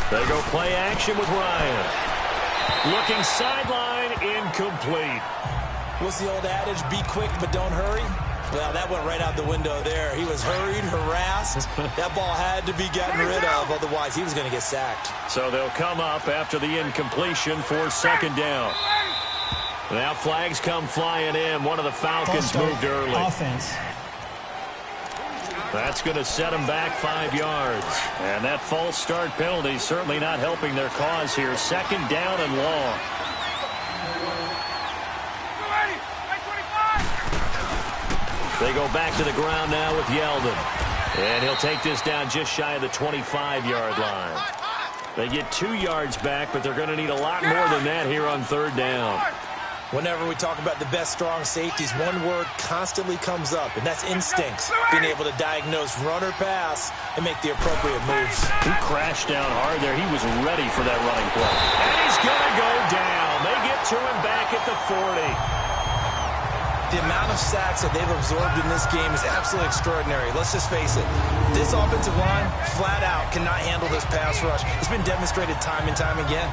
They go play action with Ryan. Looking sideline, incomplete. What's the old adage? Be quick, but don't hurry. Well, that went right out the window there. He was hurried, harassed. That ball had to be gotten rid of, otherwise he was going to get sacked. So they'll come up after the incompletion for 2nd down. Now flags come flying in. One of the Falcons moved early. Offense. That's going to set them back 5 yards. And that false start penalty certainly not helping their cause here. 2nd down and long. They go back to the ground now with Yeldon. And he'll take this down just shy of the 25-yard line. They get 2 yards back, but they're going to need a lot more than that here on 3rd down. Whenever we talk about the best strong safeties, one word constantly comes up, and that's instincts. Being able to diagnose run or pass and make the appropriate moves. He crashed down hard there. He was ready for that running play. And he's going to go down. They get to him back at the 40. The amount of sacks that they've absorbed in this game is absolutely extraordinary. Let's just face it. This offensive line, flat out, cannot handle this pass rush. It's been demonstrated time and time again.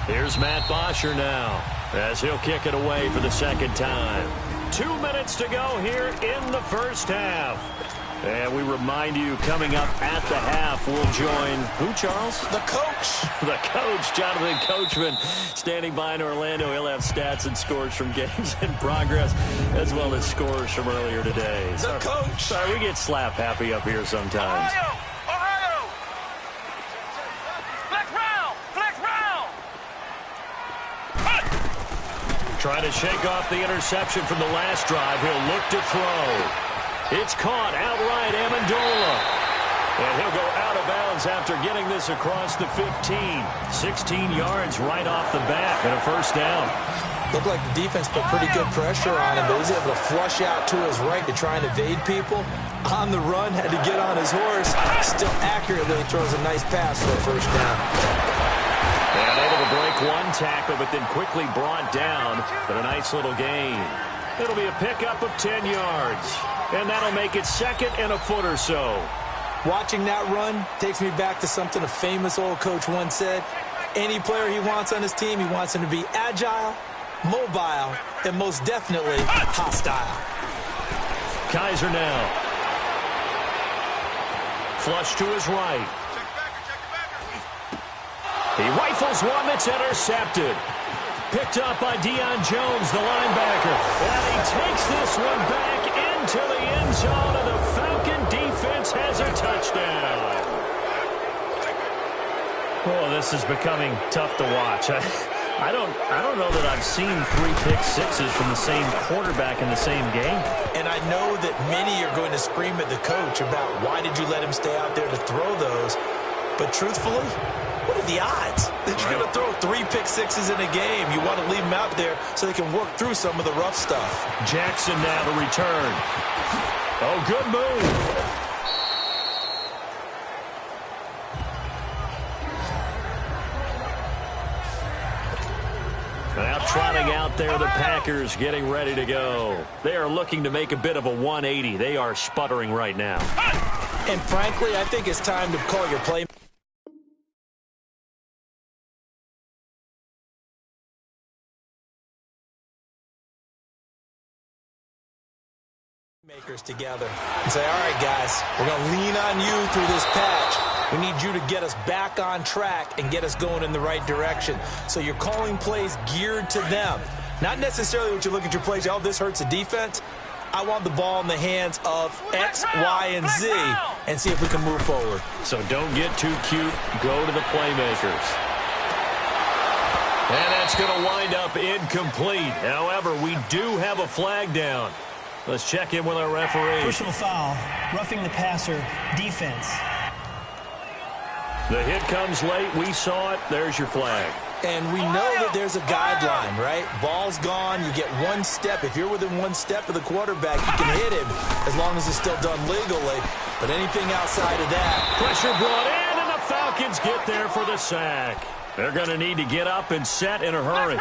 Here's Matt Bosher now as he'll kick it away for the 2nd time. 2 minutes to go here in the first half. And we remind you, coming up at the half, we'll join who, Charles? The coach. The coach, Jonathan Coachman, standing by in Orlando. He'll have stats and scores from games in progress, as well as scores from earlier today. The coach. Sorry, we get slap happy up here sometimes. Ohio! Flex round! Trying to shake off the interception from the last drive. He'll look to throw. It's caught outright, Amendola. And he'll go out of bounds after getting this across the 15. 16 yards right off the bat and a first down. Looked like the defense put pretty good pressure on him, but he's able to flush out to his right to try and evade people. On the run, had to get on his horse. Still accurately throws a nice pass for a first down. And able to break one tackle, but then quickly brought down. But a nice little gain. It'll be a pickup of 10 yards. And that'll make it 2nd and a foot or so. Watching that run takes me back to something a famous old coach once said. Any player he wants on his team, he wants him to be agile, mobile, and most definitely hostile. Kaiser now. Flush to his right. He rifles one that's intercepted. Picked up by Deion Jones, the linebacker. And he takes this one back into the end zone, and the Falcon defense has a touchdown. Oh, this is becoming tough to watch. I don't know that I've seen 3 pick sixes from the same quarterback in the same game. And I know that many are going to scream at the coach about why did you let him stay out there to throw those. But truthfully, what are the odds that you're going to throw 3 pick sixes in a game? You want to leave them out there so they can work through some of the rough stuff. Jackson now to return. Oh, good move. Now trotting out there, the Packers getting ready to go. They are looking to make a bit of a 180. They are sputtering right now. And frankly, I think it's time to call your play. Makers together and say, all right, guys, we're going to lean on you through this patch. We need you to get us back on track and get us going in the right direction. So you're calling plays geared to them. Not necessarily what you look at your plays, oh, this hurts the defense. I want the ball in the hands of X, Y, and Z and see if we can move forward. So don't get too cute. Go to the playmakers. And that's going to wind up incomplete. However, we do have a flag down. Let's check in with our referee. Personal foul, roughing the passer, defense. The hit comes late. We saw it. There's your flag. And we know that there's a guideline, right? Ball's gone. You get one step. If you're within one step of the quarterback, you can hit him as long as it's still done legally. But anything outside of that. Pressure brought in, and the Falcons get there for the sack. They're going to need to get up and set in a hurry.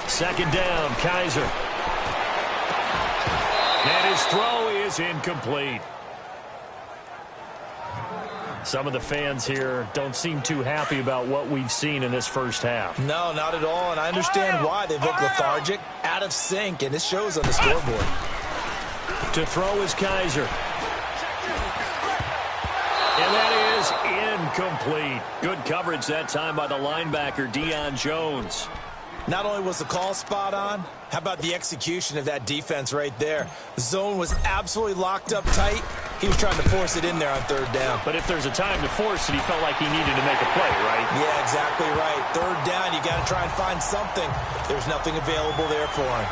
Second down, Kaiser. And his throw is incomplete. Some of the fans here don't seem too happy about what we've seen in this first half. No, not at all, and I understand why. They look lethargic, out of sync, and it shows on the scoreboard. To throw is Kaiser. And that is incomplete. Good coverage that time by the linebacker, Deion Jones. Not only was the call spot on, how about the execution of that defense right there? The zone was absolutely locked up tight. He was trying to force it in there on third down. But if there's a time to force it, he felt like he needed to make a play, right? Yeah, exactly right. Third down, you got to try and find something. There's nothing available there for him.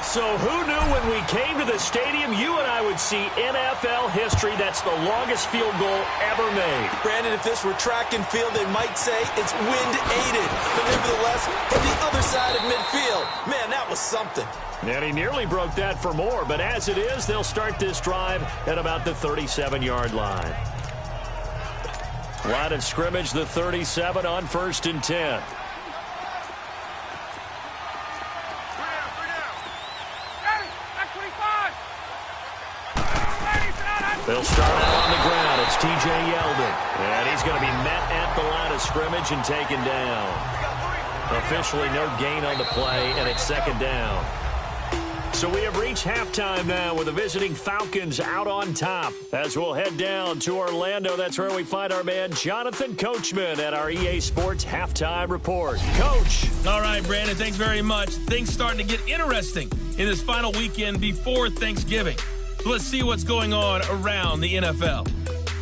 So who knew when we came to the stadium, you and I would see NFL history. That's the longest field goal ever made. Brandon, if this were track and field, they might say it's wind-aided. But nevertheless, from the other side of midfield, man, that was something. And he nearly broke that for more, but as it is, they'll start this drive at about the 37-yard line. Line of scrimmage, the 37 on 1st and 10. They'll start out on the ground. It's T.J. Yeldon. And he's going to be met at the line of scrimmage and taken down. Officially no gain on the play, and it's second down. So we have reached halftime now with the visiting Falcons out on top. As we'll head down to Orlando, that's where we find our man Jonathan Coachman at our EA Sports Halftime Report. Coach. All right, Brandon, thanks very much. Things starting to get interesting in this final weekend before Thanksgiving. So let's see what's going on around the NFL.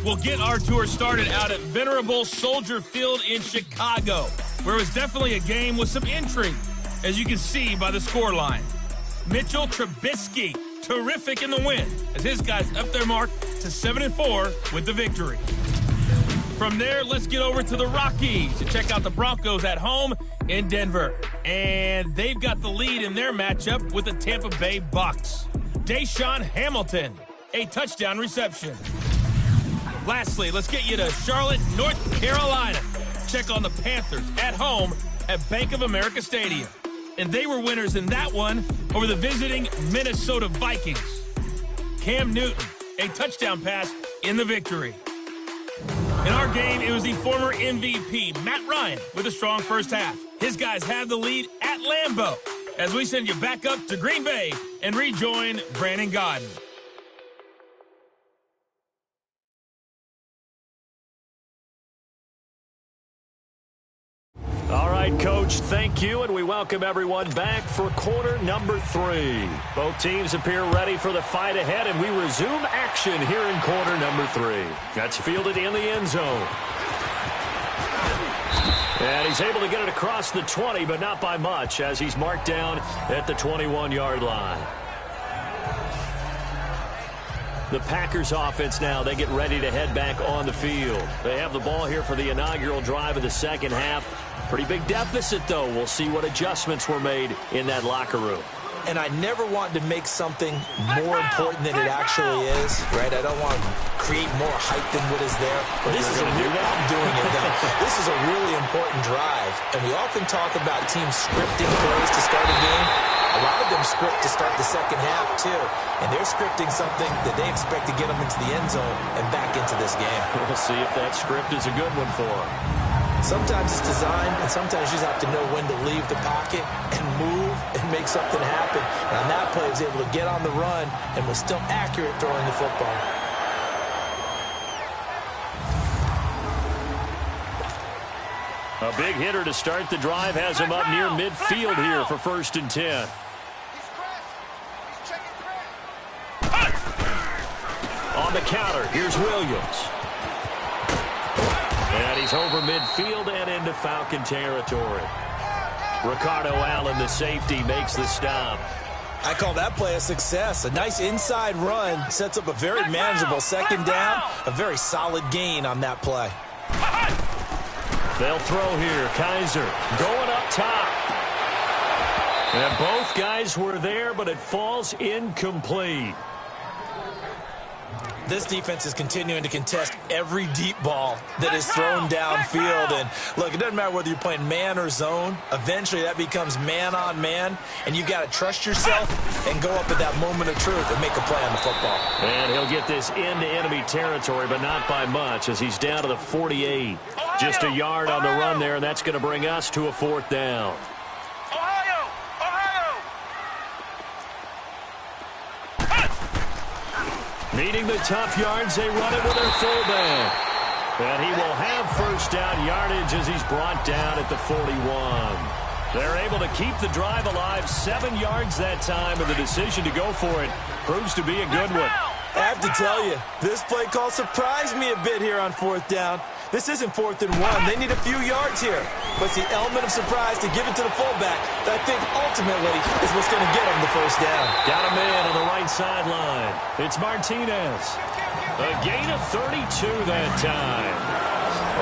We'll get our tour started out at venerable Soldier Field in Chicago, where it was definitely a game with some intrigue, as you can see by the scoreline. Mitchell Trubisky, terrific in the win, as his guys up their mark to 7-4 with the victory. From there, let's get over to the Rockies to check out the Broncos at home in Denver. And they've got the lead in their matchup with the Tampa Bay Bucks. Deshaun Hamilton, a touchdown reception. Lastly, let's get you to Charlotte, North Carolina. Check on the Panthers at home at Bank of America Stadium. And they were winners in that one over the visiting Minnesota Vikings. Cam Newton, a touchdown pass in the victory. In our game, it was the former MVP, Matt Ryan, with a strong first half. His guys have the lead at Lambeau, as we send you back up to Green Bay and rejoin Brandon Godden. All right, Coach, thank you, and we welcome everyone back for quarter number 3. Both teams appear ready for the fight ahead, and we resume action here in quarter number 3. That's fielded in the end zone. And he's able to get it across the 20, but not by much, as he's marked down at the 21-yard line. The Packers offense now, they get ready to head back on the field. They have the ball here for the inaugural drive of the second half. Pretty big deficit, though. We'll see what adjustments were made in that locker room. And I never want to make something more important than it actually is, right? I don't want to create more hype than what is there. But this is I'm doing it now. This is a really important drive. And we often talk about teams scripting plays to start a game. A lot of them script to start the second half, too. And they're scripting something that they expect to get them into the end zone and back into this game. We'll see if that script is a good one for them. Sometimes it's designed, and sometimes you just have to know when to leave the pocket and move and make something happen. And on that play, he was able to get on the run and was still accurate throwing the football. A big hitter to start the drive has him up near midfield here for 1st and 10. On the counter, here's Williams. And he's over midfield and into Falcon territory. Ricardo Allen, the safety, makes the stop. I call that play a success. A nice inside run sets up a very manageable second down. A very solid gain on that play. They'll throw here. Kaiser going up top. And both guys were there, but it falls incomplete. This defense is continuing to contest every deep ball that is thrown downfield. And look, it doesn't matter whether you're playing man or zone. Eventually, that becomes man on man. And you've got to trust yourself and go up at that moment of truth and make a play on the football. And he'll get this into enemy territory, but not by much, as he's down to the 48. Just a yard on the run there, and that's going to bring us to a 4th down. Needing the tough yards, they run it with their fullback. And he will have 1st down yardage as he's brought down at the 41. They're able to keep the drive alive, 7 yards that time, and the decision to go for it proves to be a good one. I have to tell you, this play call surprised me a bit here on 4th down. This isn't 4th and 1. They need a few yards here. But it's the element of surprise to give it to the fullback that I think ultimately is what's going to get them the 1st down. Got a man on the right sideline. It's Martinez. A gain of 32 that time.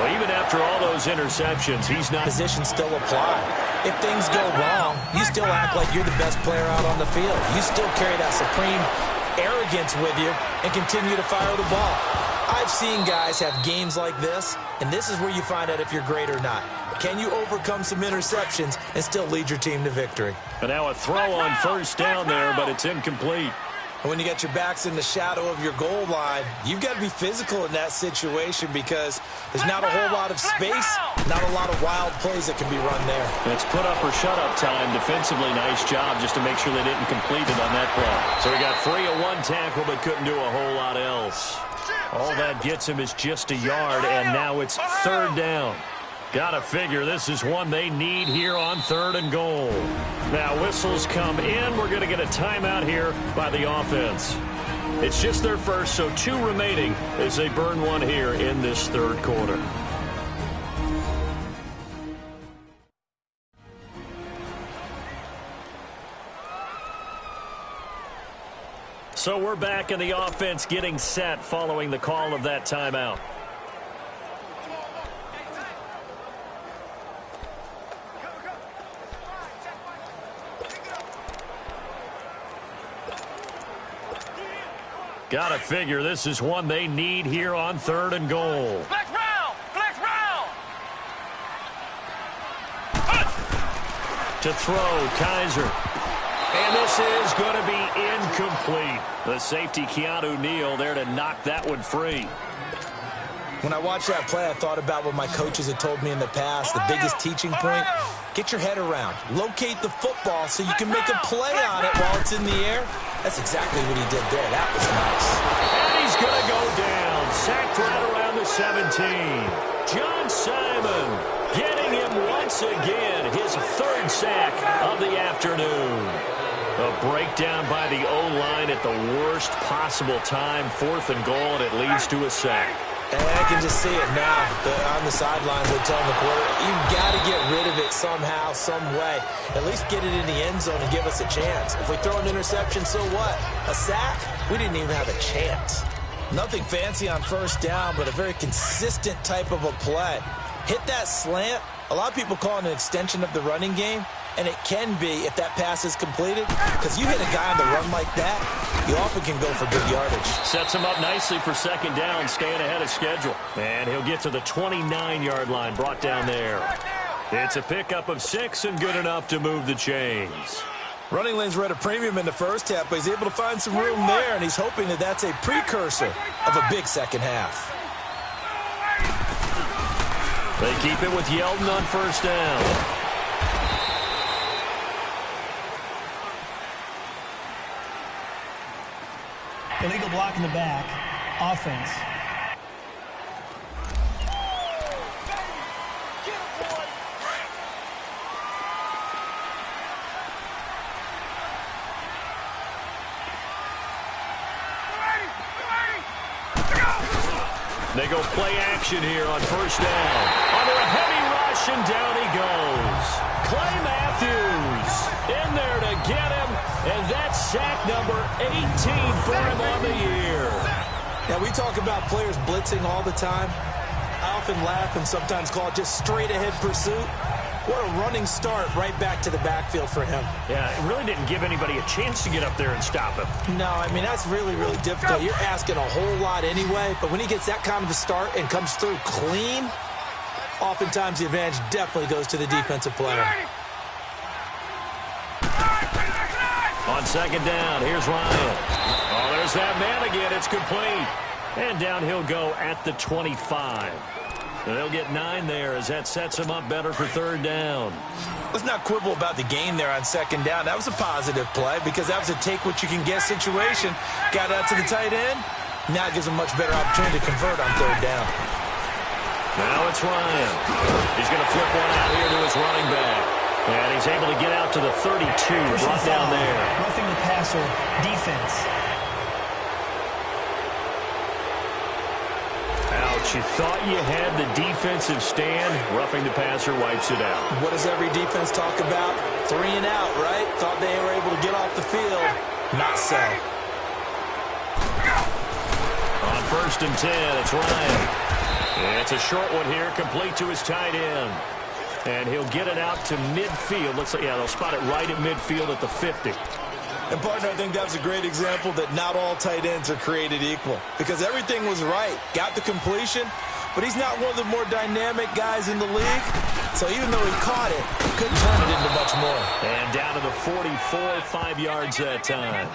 Well, even after all those interceptions, he's not... Positions still apply. If things go wrong, you still act like you're the best player out on the field. You still carry that supreme arrogance with you and continue to fire the ball. I've seen guys have games like this, and this is where you find out if you're great or not. Can you overcome some interceptions and still lead your team to victory? And now a throw on 1st down there, but it's incomplete. And when you got your backs in the shadow of your goal line, you've got to be physical in that situation because there's not a whole lot of space, not a lot of wild plays that can be run there. It's put up or shut up time. Defensively, nice job just to make sure they didn't complete it on that play. So he got free of 1 tackle but couldn't do a whole lot else. All that gets him is just a yard, and now it's 3rd down. Gotta figure this is one they need here on 3rd and goal. Now whistles come in. We're going to get a timeout here by the offense. It's just their first, so 2 remaining as they burn one here in this 3rd quarter. So we're back in the offense getting set following the call of that timeout. Gotta figure this is one they need here on 3rd and goal. Flex round! Flex round! To throw, Kaiser. And this is going to be incomplete. The safety, Keanu Neal, there to knock that one free. When I watched that play, I thought about what my coaches had told me in the past. The biggest teaching point, get your head around. Locate the football so you can make a play on it while it's in the air. That's exactly what he did there. That was nice. And he's going to go down. Sacked right around the 17. John Simon getting him once again. His 3rd sack of the afternoon. A breakdown by the O-line at the worst possible time. 4th and goal, and it leads to a sack. And I can just see it now on the sidelines. They're telling the quarterback, you've got to get rid of it somehow, some way. At least get it in the end zone and give us a chance. If we throw an interception, so what? A sack? We didn't even have a chance. Nothing fancy on 1st down, but a very consistent type of a play. Hit that slant. A lot of people call it an extension of the running game. And it can be if that pass is completed, because you hit a guy on the run like that, you often can go for big yardage. Sets him up nicely for 2nd down, staying ahead of schedule. And he'll get to the 29-yard line, brought down there. It's a pickup of 6 and good enough to move the chains. Running lanes were at a premium in the first half, but he's able to find some room there, and he's hoping that that's a precursor of a big second half. They keep it with Yeldon on first down. Illegal block in the back. Offense. They go play action here on first down. Under a heavy rush, and down he goes. Clay Matthews in there to get him, and that's sack number 18 for him on the year. Now, we talk about players blitzing all the time. I often laugh and sometimes call it just straight-ahead pursuit. What a running start right back to the backfield for him. Yeah, it really didn't give anybody a chance to get up there and stop him. No, I mean, that's really, really difficult. You're asking a whole lot anyway, but when he gets that kind of a start and comes through clean, oftentimes the advantage definitely goes to the defensive player. On second down, here's Ryan. Oh, there's that man again. It's complete. And down he'll go at the 25. They'll get 9 there as that sets them up better for third down. Let's not quibble about the gain there on second down. That was a positive play because that was a take-what-you-can-get situation. Got out to the tight end. Now it gives him a much better opportunity to convert on third down. Now it's Ryan. He's going to flip one out here to his running back. And he's able to get out to the 32, brought down there. Roughing the passer, defense. You thought you had the defensive stand. Roughing the passer wipes it out. What does every defense talk about? 3 and out, right? Thought they were able to get off the field. Not so. On first and 10, it's Ryan. It's a short one here, complete to his tight end. And he'll get it out to midfield. Looks like, yeah, they'll spot it right at midfield at the 50. And, partner, I think that was a great example that not all tight ends are created equal because everything was right. Got the completion, but he's not one of the more dynamic guys in the league. So even though he caught it, he couldn't turn it into much more. And down to the 44, 5 yards that time.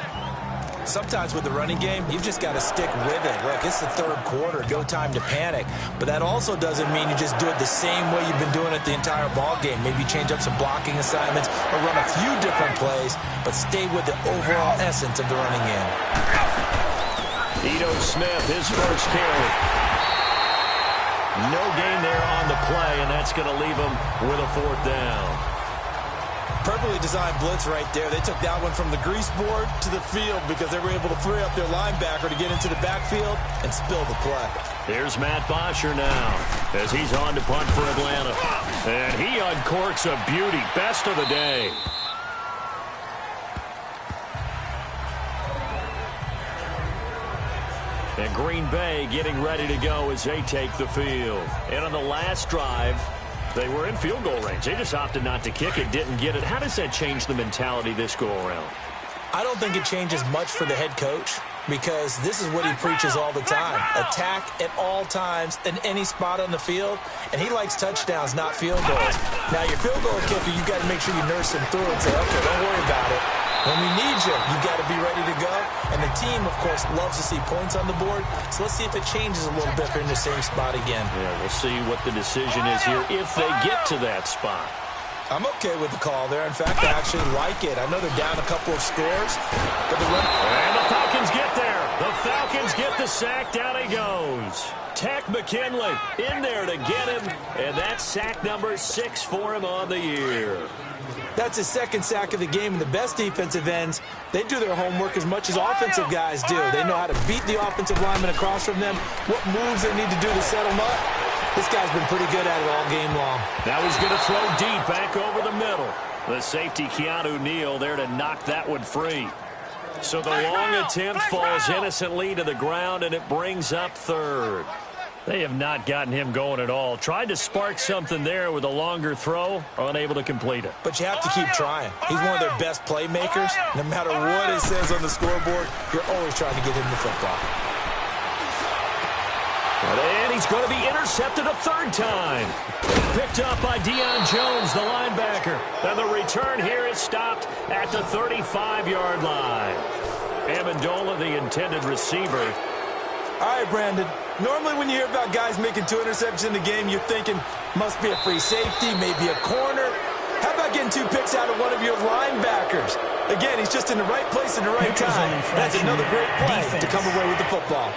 Sometimes with the running game, you've just got to stick with it. Look, it's the third quarter, no time to panic. But that also doesn't mean you just do it the same way you've been doing it the entire ball game. Maybe change up some blocking assignments or run a few different plays, but stay with the overall essence of the running game. Ito Smith, his first carry. No gain there on the play, and that's going to leave him with a fourth down. Perfectly designed blitz right there. They took that one from the grease board to the field because they were able to free up their linebacker to get into the backfield and spill the play. Here's Matt Bosher now as he's on to punt for Atlanta. And he uncorks a beauty. Best of the day. And Green Bay getting ready to go as they take the field. And on the last drive, they were in field goal range. They just opted not to kick it, didn't get it. How does that change the mentality this go-around? I don't think it changes much for the head coach because this is what he preaches all the time. Attack at all times in any spot on the field, and he likes touchdowns, not field goals. Now, your field goal kicker, you've got to make sure you nurse him through and say, okay, don't worry about it. When we need you, you've got to be ready to go. And the team, of course, loves to see points on the board. So let's see if it changes a little bit if they're in the same spot again. Yeah, we'll see what the decision is here if they get to that spot. I'm okay with the call there. In fact, I actually like it. I know they're down a couple of scores, but and the Falcons get there. The Falcons get the sack. Down he goes. Tech McKinley in there to get him, and that's sack number 6 for him on the year. That's his second sack of the game, and the best defensive ends, they do their homework as much as offensive guys do. They know how to beat the offensive lineman across from them, what moves they need to do to set them up. This guy's been pretty good at it all game long. Now he's going to throw deep back over the middle. The safety, Keanu Neal, there to knock that one free. So the long attempt falls innocently to the ground, and it brings up third. They have not gotten him going at all. Tried to spark something there with a longer throw, unable to complete it. But you have to keep trying. He's one of their best playmakers. No matter what it says on the scoreboard, you're always trying to get him the football. And he he's going to be intercepted a third time. Picked up by Deion Jones, the linebacker. And the return here is stopped at the 35-yard line. Amendola, the intended receiver. All right, Brandon. Normally when you hear about guys making 2 interceptions in the game, you're thinking must be a free safety, maybe a corner. How about getting 2 picks out of one of your linebackers? Again, he's just in the right place at the right time. That's another great play to come away with the football.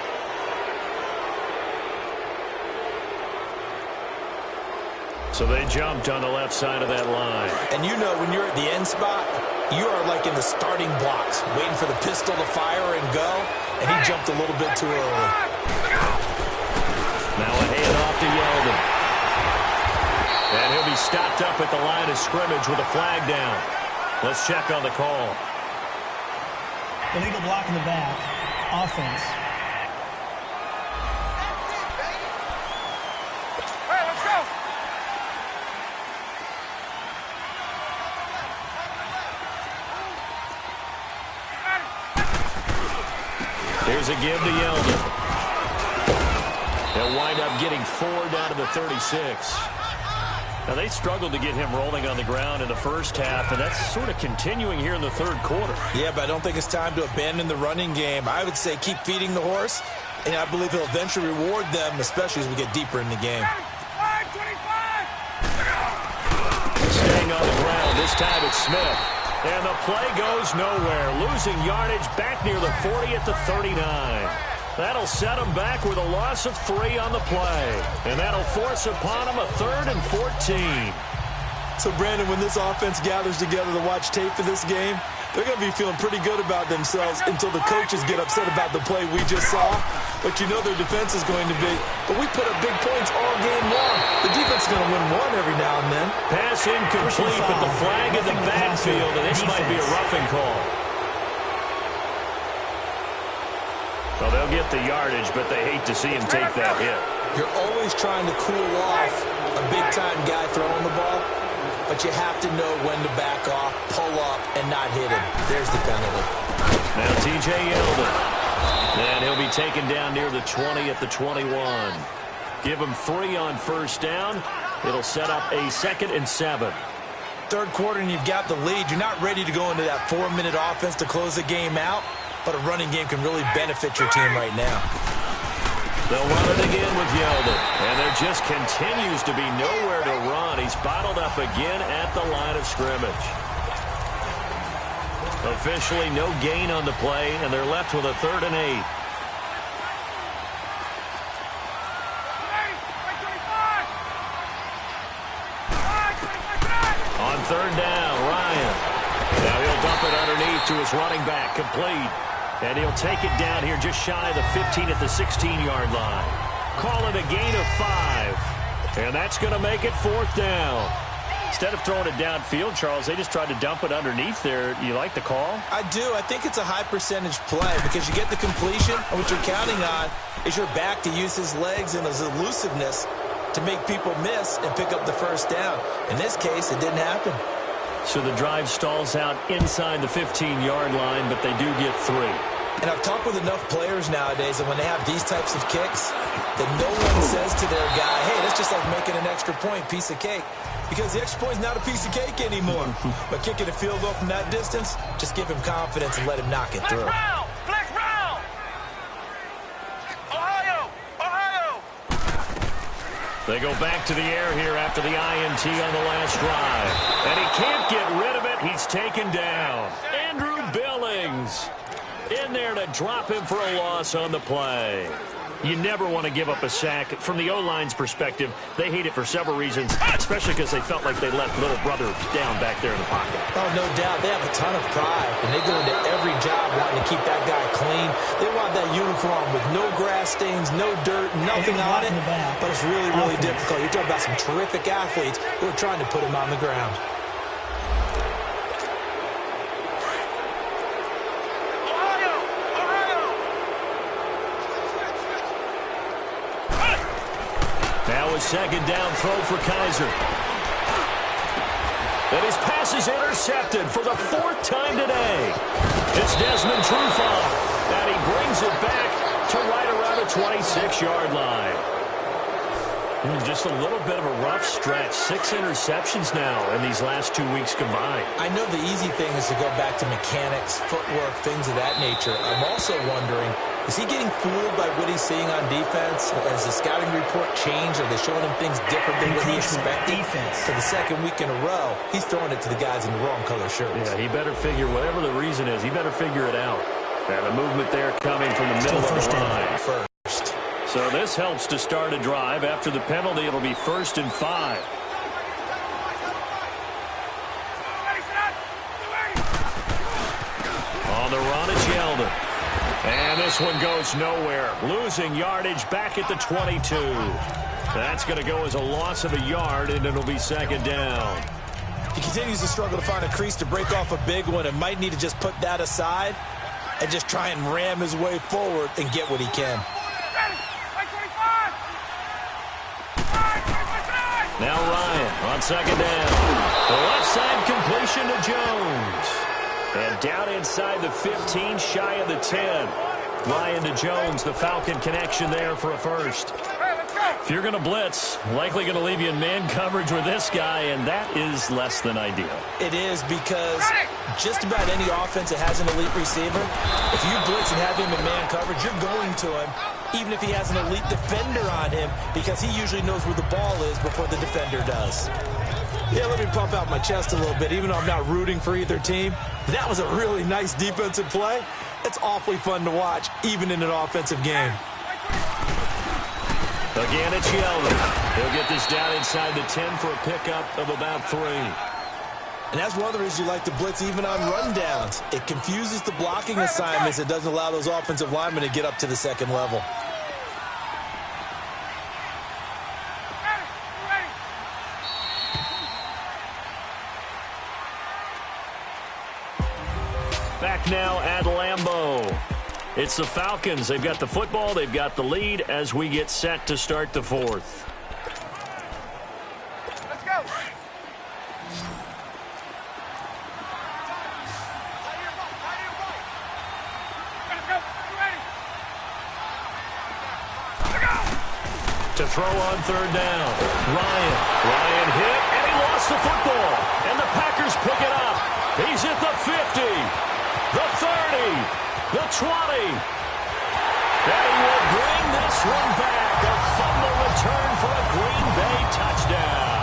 So they jumped on the left side of that line. And you know when you're at the end spot, you are like in the starting blocks, waiting for the pistol to fire and go, and he jumped a little bit too early. Now a handoff to Yeldon. And he'll be stopped up at the line of scrimmage with a flag down. Let's check on the call. Illegal block in the back. Offense. Hey, let's go. Here's a give to Yeldon. They'll wind up getting 4 down to the 36. Now, they struggled to get him rolling on the ground in the first half, and that's sort of continuing here in the third quarter. Yeah, but I don't think it's time to abandon the running game. I would say keep feeding the horse, and I believe he'll eventually reward them, especially as we get deeper in the game. Staying on the ground, this time it's Smith. And the play goes nowhere, losing yardage back near the 40 at the 39. That'll set him back with a loss of 3 on the play. And that'll force upon him a 3rd and 14. So, Brandon, when this offense gathers together to watch tape for this game, they're going to be feeling pretty good about themselves until the coaches get upset about the play we just saw. But you know their defense is going to be, but we put up big points all game long. The defense is going to win one every now and then. Pass incomplete, but the flag in the backfield, and this might be a roughing call. Well, they'll get the yardage, but they hate to see him take that hit. You're always trying to cool off a big-time guy throwing the ball, but you have to know when to back off, pull up, and not hit him. There's the penalty. Now T.J. Yeldon. And he'll be taken down near the 20 at the 21. Give him 3 on first down. It'll set up a 2nd and 7. Third quarter and you've got the lead. You're not ready to go into that 4-minute offense to close the game out, but a running game can really benefit your team right now. They'll run it again with Yeldon. And there just continues to be nowhere to run. He's bottled up again at the line of scrimmage. Officially no gain on the play, and they're left with a 3rd and 8. On 3rd down, Ryan. Now he'll dump it underneath to his running back, complete. And he'll take it down here just shy of the 15 at the 16-yard line. Call it a gain of 5. And that's going to make it 4th down. Instead of throwing it downfield, Charles, they just tried to dump it underneath there. You like the call? I do. I think it's a high-percentage play because you get the completion, and what you're counting on is your back to use his legs and his elusiveness to make people miss and pick up the first down. In this case, it didn't happen. So the drive stalls out inside the 15-yard line, but they do get 3. And I've talked with enough players nowadays that when they have these types of kicks, that no one says to their guy, hey, that's just like making an extra point, piece of cake. Because the extra point is not a piece of cake anymore. But kicking a field goal from that distance, just give him confidence and let him knock it through. Flex round! Ohio! Ohio! They go back to the air here after the INT on the last drive. And he can't get rid of it. He's taken down. Andrew Billings in there to drop him for a loss on the play. You never want to give up a sack. From the O-line's perspective, they hate it for several reasons, especially because they felt like they let little brother down back there in the pocket. Oh, no doubt. They have a ton of pride, and they go into every job wanting to keep that guy clean. They want that uniform with no grass stains, no dirt, nothing on it. But it's really, really difficult. You're talking about some terrific athletes who are trying to put him on the ground. Now a second down throw for Kaiser. And his pass is intercepted for the 4th time today. It's Desmond Trufant, and he brings it back to right around the 26-yard line. Just a little bit of a rough stretch. 6 interceptions now in these last 2 weeks combined. I know the easy thing is to go back to mechanics, footwork, things of that nature. I'm also wondering, is he getting fooled by what he's seeing on defense? Has the scouting report changed? Are they showing him things different than what he expected? For the second week in a row, he's throwing it to the guys in the wrong color shirts. Yeah, he better figure, whatever the reason is, he better figure it out. And the movement there coming from the middle of the line. First. So this helps to start a drive. After the penalty, it'll be 1st and 5. On the run, it's Yeldon. And this one goes nowhere. Losing yardage back at the 22. That's going to go as a loss of a yard, and it'll be 2nd down. He continues to struggle to find a crease to break off a big one and might need to just put that aside and just try and ram his way forward and get what he can. Now Ryan on 2nd down. The left side completion to Jones. And down inside the 15, shy of the 10. Ryan to Jones, the Falcon connection there for a first. If you're going to blitz, likely going to leave you in man coverage with this guy, and that is less than ideal. It is, because just about any offense that has an elite receiver, if you blitz and have him in man coverage, you're going to him, even if he has an elite defender on him, because he usually knows where the ball is before the defender does. Yeah, let me pump out my chest a little bit, even though I'm not rooting for either team. That was a really nice defensive play. It's awfully fun to watch, even in an offensive game. Again, it's Yeldon. He'll get this down inside the 10 for a pickup of about 3. And that's one of the reasons you like to blitz even on rundowns. It confuses the blocking assignments. It doesn't allow those offensive linemen to get up to the second level. Back now at Lambeau. It's the Falcons. They've got the football. They've got the lead as we get set to start the 4th. Let's go. To throw on 3rd down. Ryan hit, and he lost the football. And the Packers pick it up. He's at the 50, the 30, the 20. And he will bring this one back. A fumble return for a Green Bay touchdown.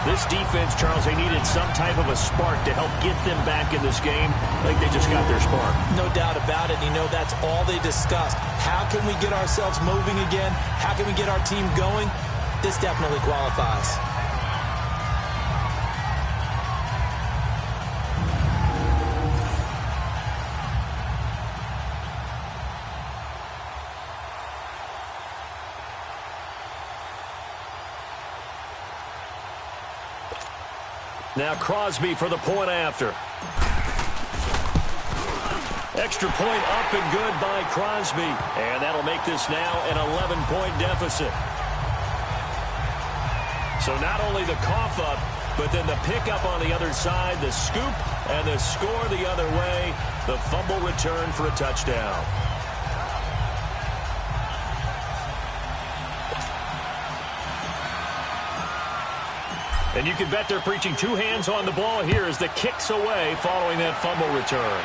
This defense, Charles, they needed some type of a spark to help get them back in this game. I think they just got their spark. No doubt about it. You know, that's all they discussed. How can we get ourselves moving again? How can we get our team going? This definitely qualifies. Now Crosby for the point after. Extra point up and good by Crosby. And that'll make this now an 11-point deficit. So not only the cough up, but then the pickup on the other side, the scoop, and the score the other way. The fumble return for a touchdown. And you can bet they're preaching 2 hands on the ball here as the kick's away following that fumble return.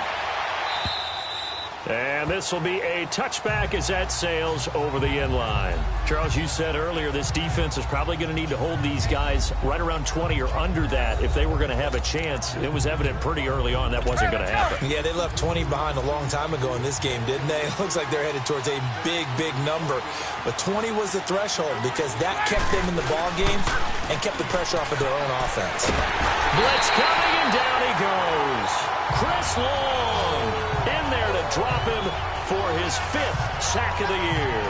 And this will be a touchback as that sails over the end line. Charles, you said earlier this defense is probably going to need to hold these guys right around 20 or under that if they were going to have a chance. It was evident pretty early on that wasn't going to happen. Yeah, they left 20 behind a long time ago in this game, didn't they? It looks like they're headed towards a big, big number. But 20 was the threshold because that kept them in the ball game and kept the pressure off of their own offense. Blitz coming, and down he goes. Chris Long in there to drop him for his 5th sack of the year.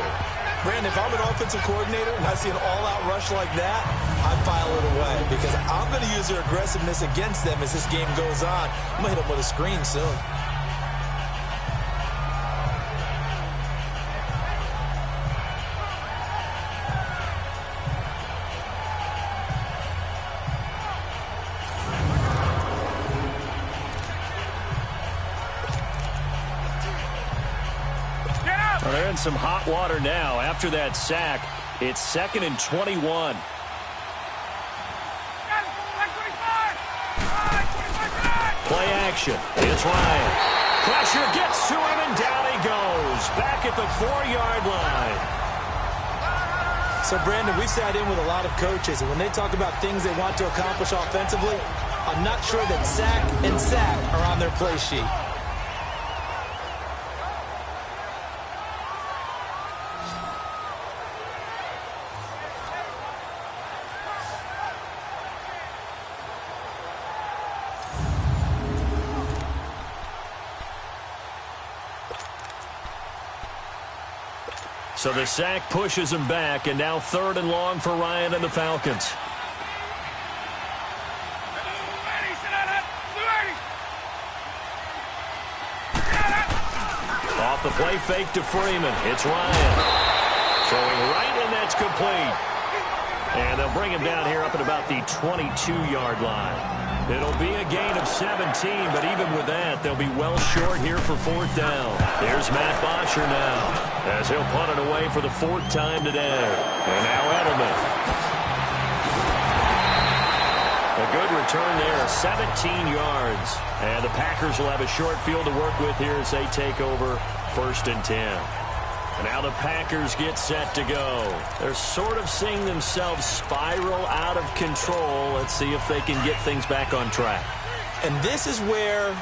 Brandon, if I'm an offensive coordinator and I see an all-out rush like that, I'd file it away because I'm going to use their aggressiveness against them as this game goes on. I'm going to hit them with a screen soon. Well, they're in some hot water now. After that sack, it's 2nd and 21. Play action. It's Ryan. Pressure gets to him, and down he goes. Back at the 4-yard line. So, Brandon, we've sat in with a lot of coaches, and when they talk about things they want to accomplish offensively, I'm not sure that sack and sack are on their play sheet. So the sack pushes him back, and now 3rd and long for Ryan and the Falcons. Off the play fake to Freeman. It's Ryan. Throwing right, and that's complete. And they'll bring him down here up at about the 22-yard line. It'll be a gain of 17, but even with that, they'll be well short here for 4th down. There's Matt Bosher now, as he'll punt it away for the 4th time today. And now Edelman. A good return there, 17 yards. And the Packers will have a short field to work with here as they take over 1st and 10. And now the Packers get set to go. They're sort of seeing themselves spiral out of control. Let's see if they can get things back on track. And this is where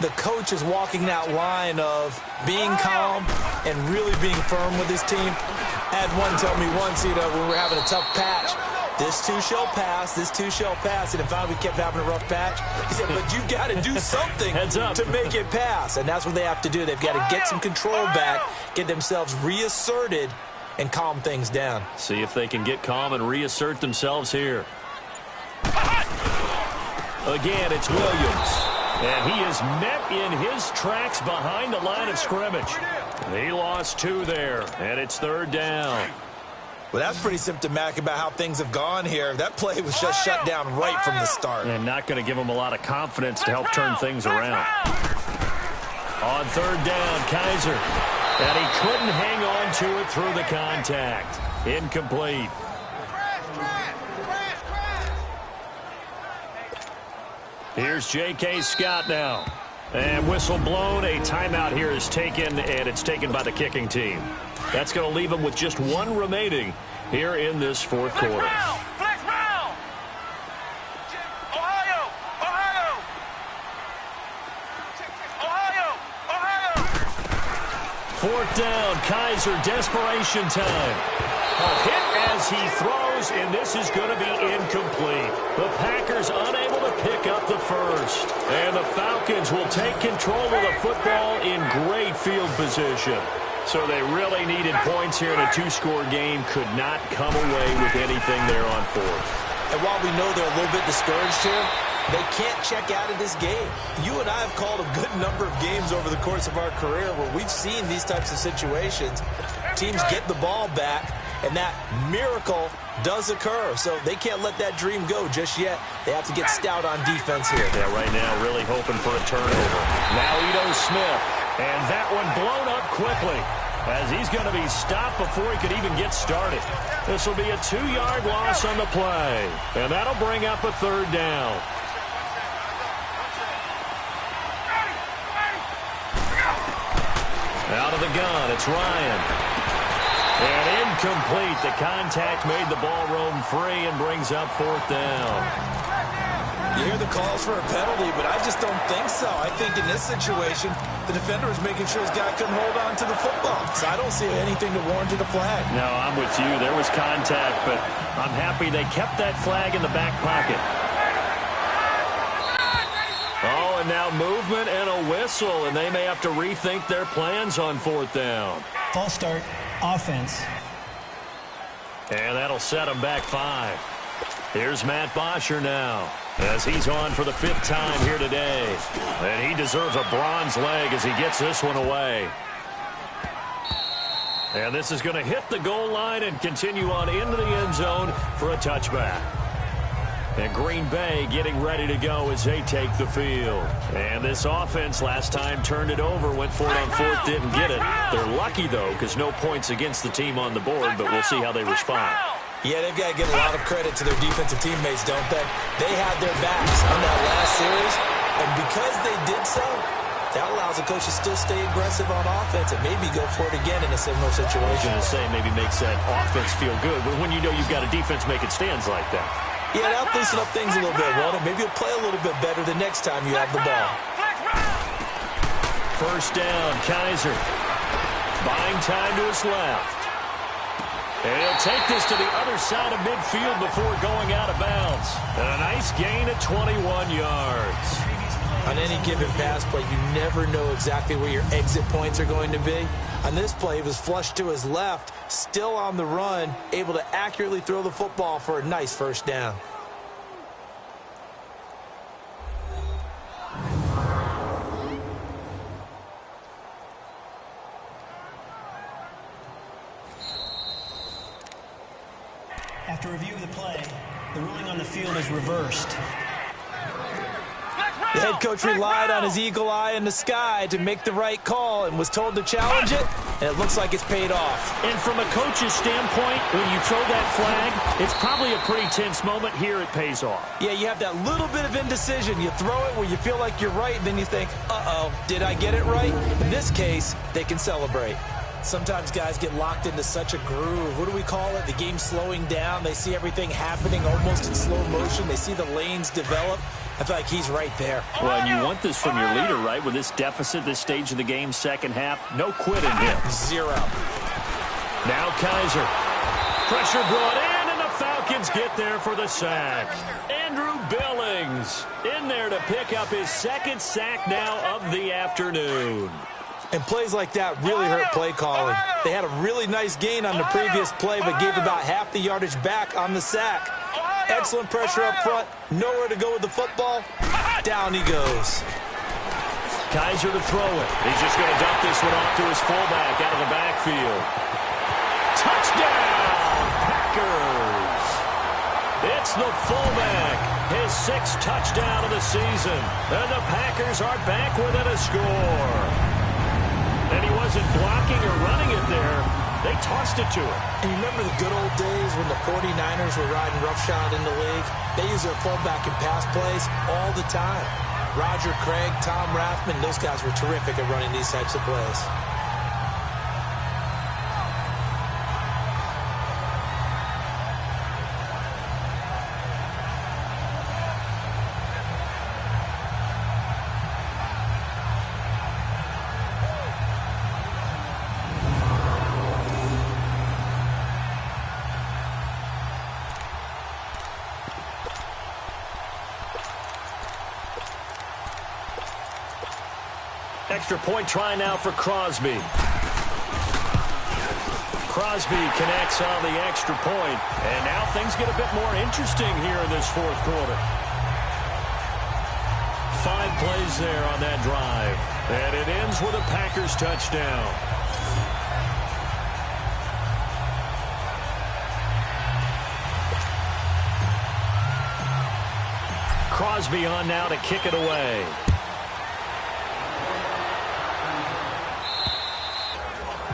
the coach is walking that line of being calm and really being firm with his team. I had one tell me once, when we were having a tough patch, this too shall pass, this too shall pass. And finally we kept having a rough patch. He said, but you got to do something to make it pass. And that's what they have to do. They've got to get some control back, get themselves reasserted, and calm things down. See if they can get calm and reassert themselves here. Again, it's Williams. And he is met in his tracks behind the line of scrimmage. He lost 2 there, and it's 3rd down. Well, that's pretty symptomatic about how things have gone here. That play was just shut down right from the start. And not going to give them a lot of confidence to help turn things around. On 3rd down, Kaiser. And he couldn't hang on to it through the contact. Incomplete. Here's J.K. Scott now. And whistle blown. A timeout here is taken, and it's taken by the kicking team. That's going to leave them with just 1 remaining here in this 4th quarter. Flex round. Ohio. 4th down, Kaiser, desperation time. A hit as he throws, and this is going to be incomplete. The Packers unable to pick up the first. And the Falcons will take control of the football in great field position. So they really needed points here in a 2-score game. Could not come away with anything there on 4th. And while we know they're a little bit discouraged here, they can't check out of this game. You and I have called a good number of games over the course of our career where we've seen these types of situations. Teams get the ball back, and that miracle does occur. So they can't let that dream go just yet. They have to get stout on defense here. Yeah, right now really hoping for a turnover. Now Ito Smith, and that one blown up quickly as he's going to be stopped before he could even get started. This will be a 2-yard loss on the play, and that'll bring up a 3rd down. Out of the gun, it's Ryan. And incomplete. The contact made the ball roam free and brings up 4th down. You hear the calls for a penalty, but I just don't think so. I think in this situation, the defender was making sure his guy couldn't hold on to the football. So I don't see anything to warrant a flag. No, I'm with you. There was contact, but I'm happy they kept that flag in the back pocket. Oh, and now movement and a whistle, and they may have to rethink their plans on 4th down. False start, offense. And that'll set them back 5. Here's Matt Bosher now, as he's on for the 5th time here today. And he deserves a bronze leg as he gets this one away. And this is going to hit the goal line and continue on into the end zone for a touchback. And Green Bay getting ready to go as they take the field. And this offense last time turned it over, went for it on fourth, didn't get it. They're lucky, though, because no points against the team on the board, but we'll see how they respond. Yeah, they've got to give a lot of credit to their defensive teammates, don't they? They had their backs on that last series, and because they did so, that allows the coach to still stay aggressive on offense and maybe go for it again in a similar situation. I was going to say maybe makes that offense feel good, but when you know you've got a defense making stands like that. Yeah, that'll loosen up things a little bit, won't it? Maybe you'll play a little bit better the next time you have the ball. First down, Kaiser. Buying time to his left. And he'll take this to the other side of midfield before going out of bounds. And a nice gain at 21 yards. On any given pass play, you never know exactly where your exit points are going to be. On this play, he was flushed to his left, still on the run, able to accurately throw the football for a nice first down. After review of the play, the ruling on the field is reversed. The head coach relied on his eagle eye in the sky to make the right call and was told to challenge it, and it looks like it's paid off. And from a coach's standpoint, when you throw that flag, it's probably a pretty tense moment. Here it pays off. Yeah, you have that little bit of indecision. You throw it where you feel like you're right, and then you think, uh-oh, did I get it right? In this case, they can celebrate. Sometimes guys get locked into such a groove. What do we call it? The game slowing down. They see everything happening almost in slow motion. They see the lanes develop. I feel like he's right there. Well, and you want this from your leader, right? With this deficit, this stage of the game, second half, no quit in him. Zero. Now Kaiser. Pressure brought in, and the Falcons get there for the sack. Andrew Billings in there to pick up his second sack now of the afternoon. And plays like that really hurt play calling. They had a really nice gain on the previous play, but gave about half the yardage back on the sack. Excellent pressure up front. Nowhere to go with the football. Down he goes. Kaiser to throw it. He's just going to dump this one off to his fullback out of the backfield. Touchdown, Packers. It's the fullback. His sixth touchdown of the season. And the Packers are back within a score. And he wasn't blocking or running it there. They tossed it to him. And you remember the good old days when the 49ers were riding roughshod in the league? They used their fullback in pass plays all the time. Roger Craig, Tom Rathman, those guys were terrific at running these types of plays. Extra point try now for Crosby. Crosby connects on the extra point. And now things get a bit more interesting here in this fourth quarter. 5 plays there on that drive. And it ends with a Packers touchdown. Crosby on now to kick it away.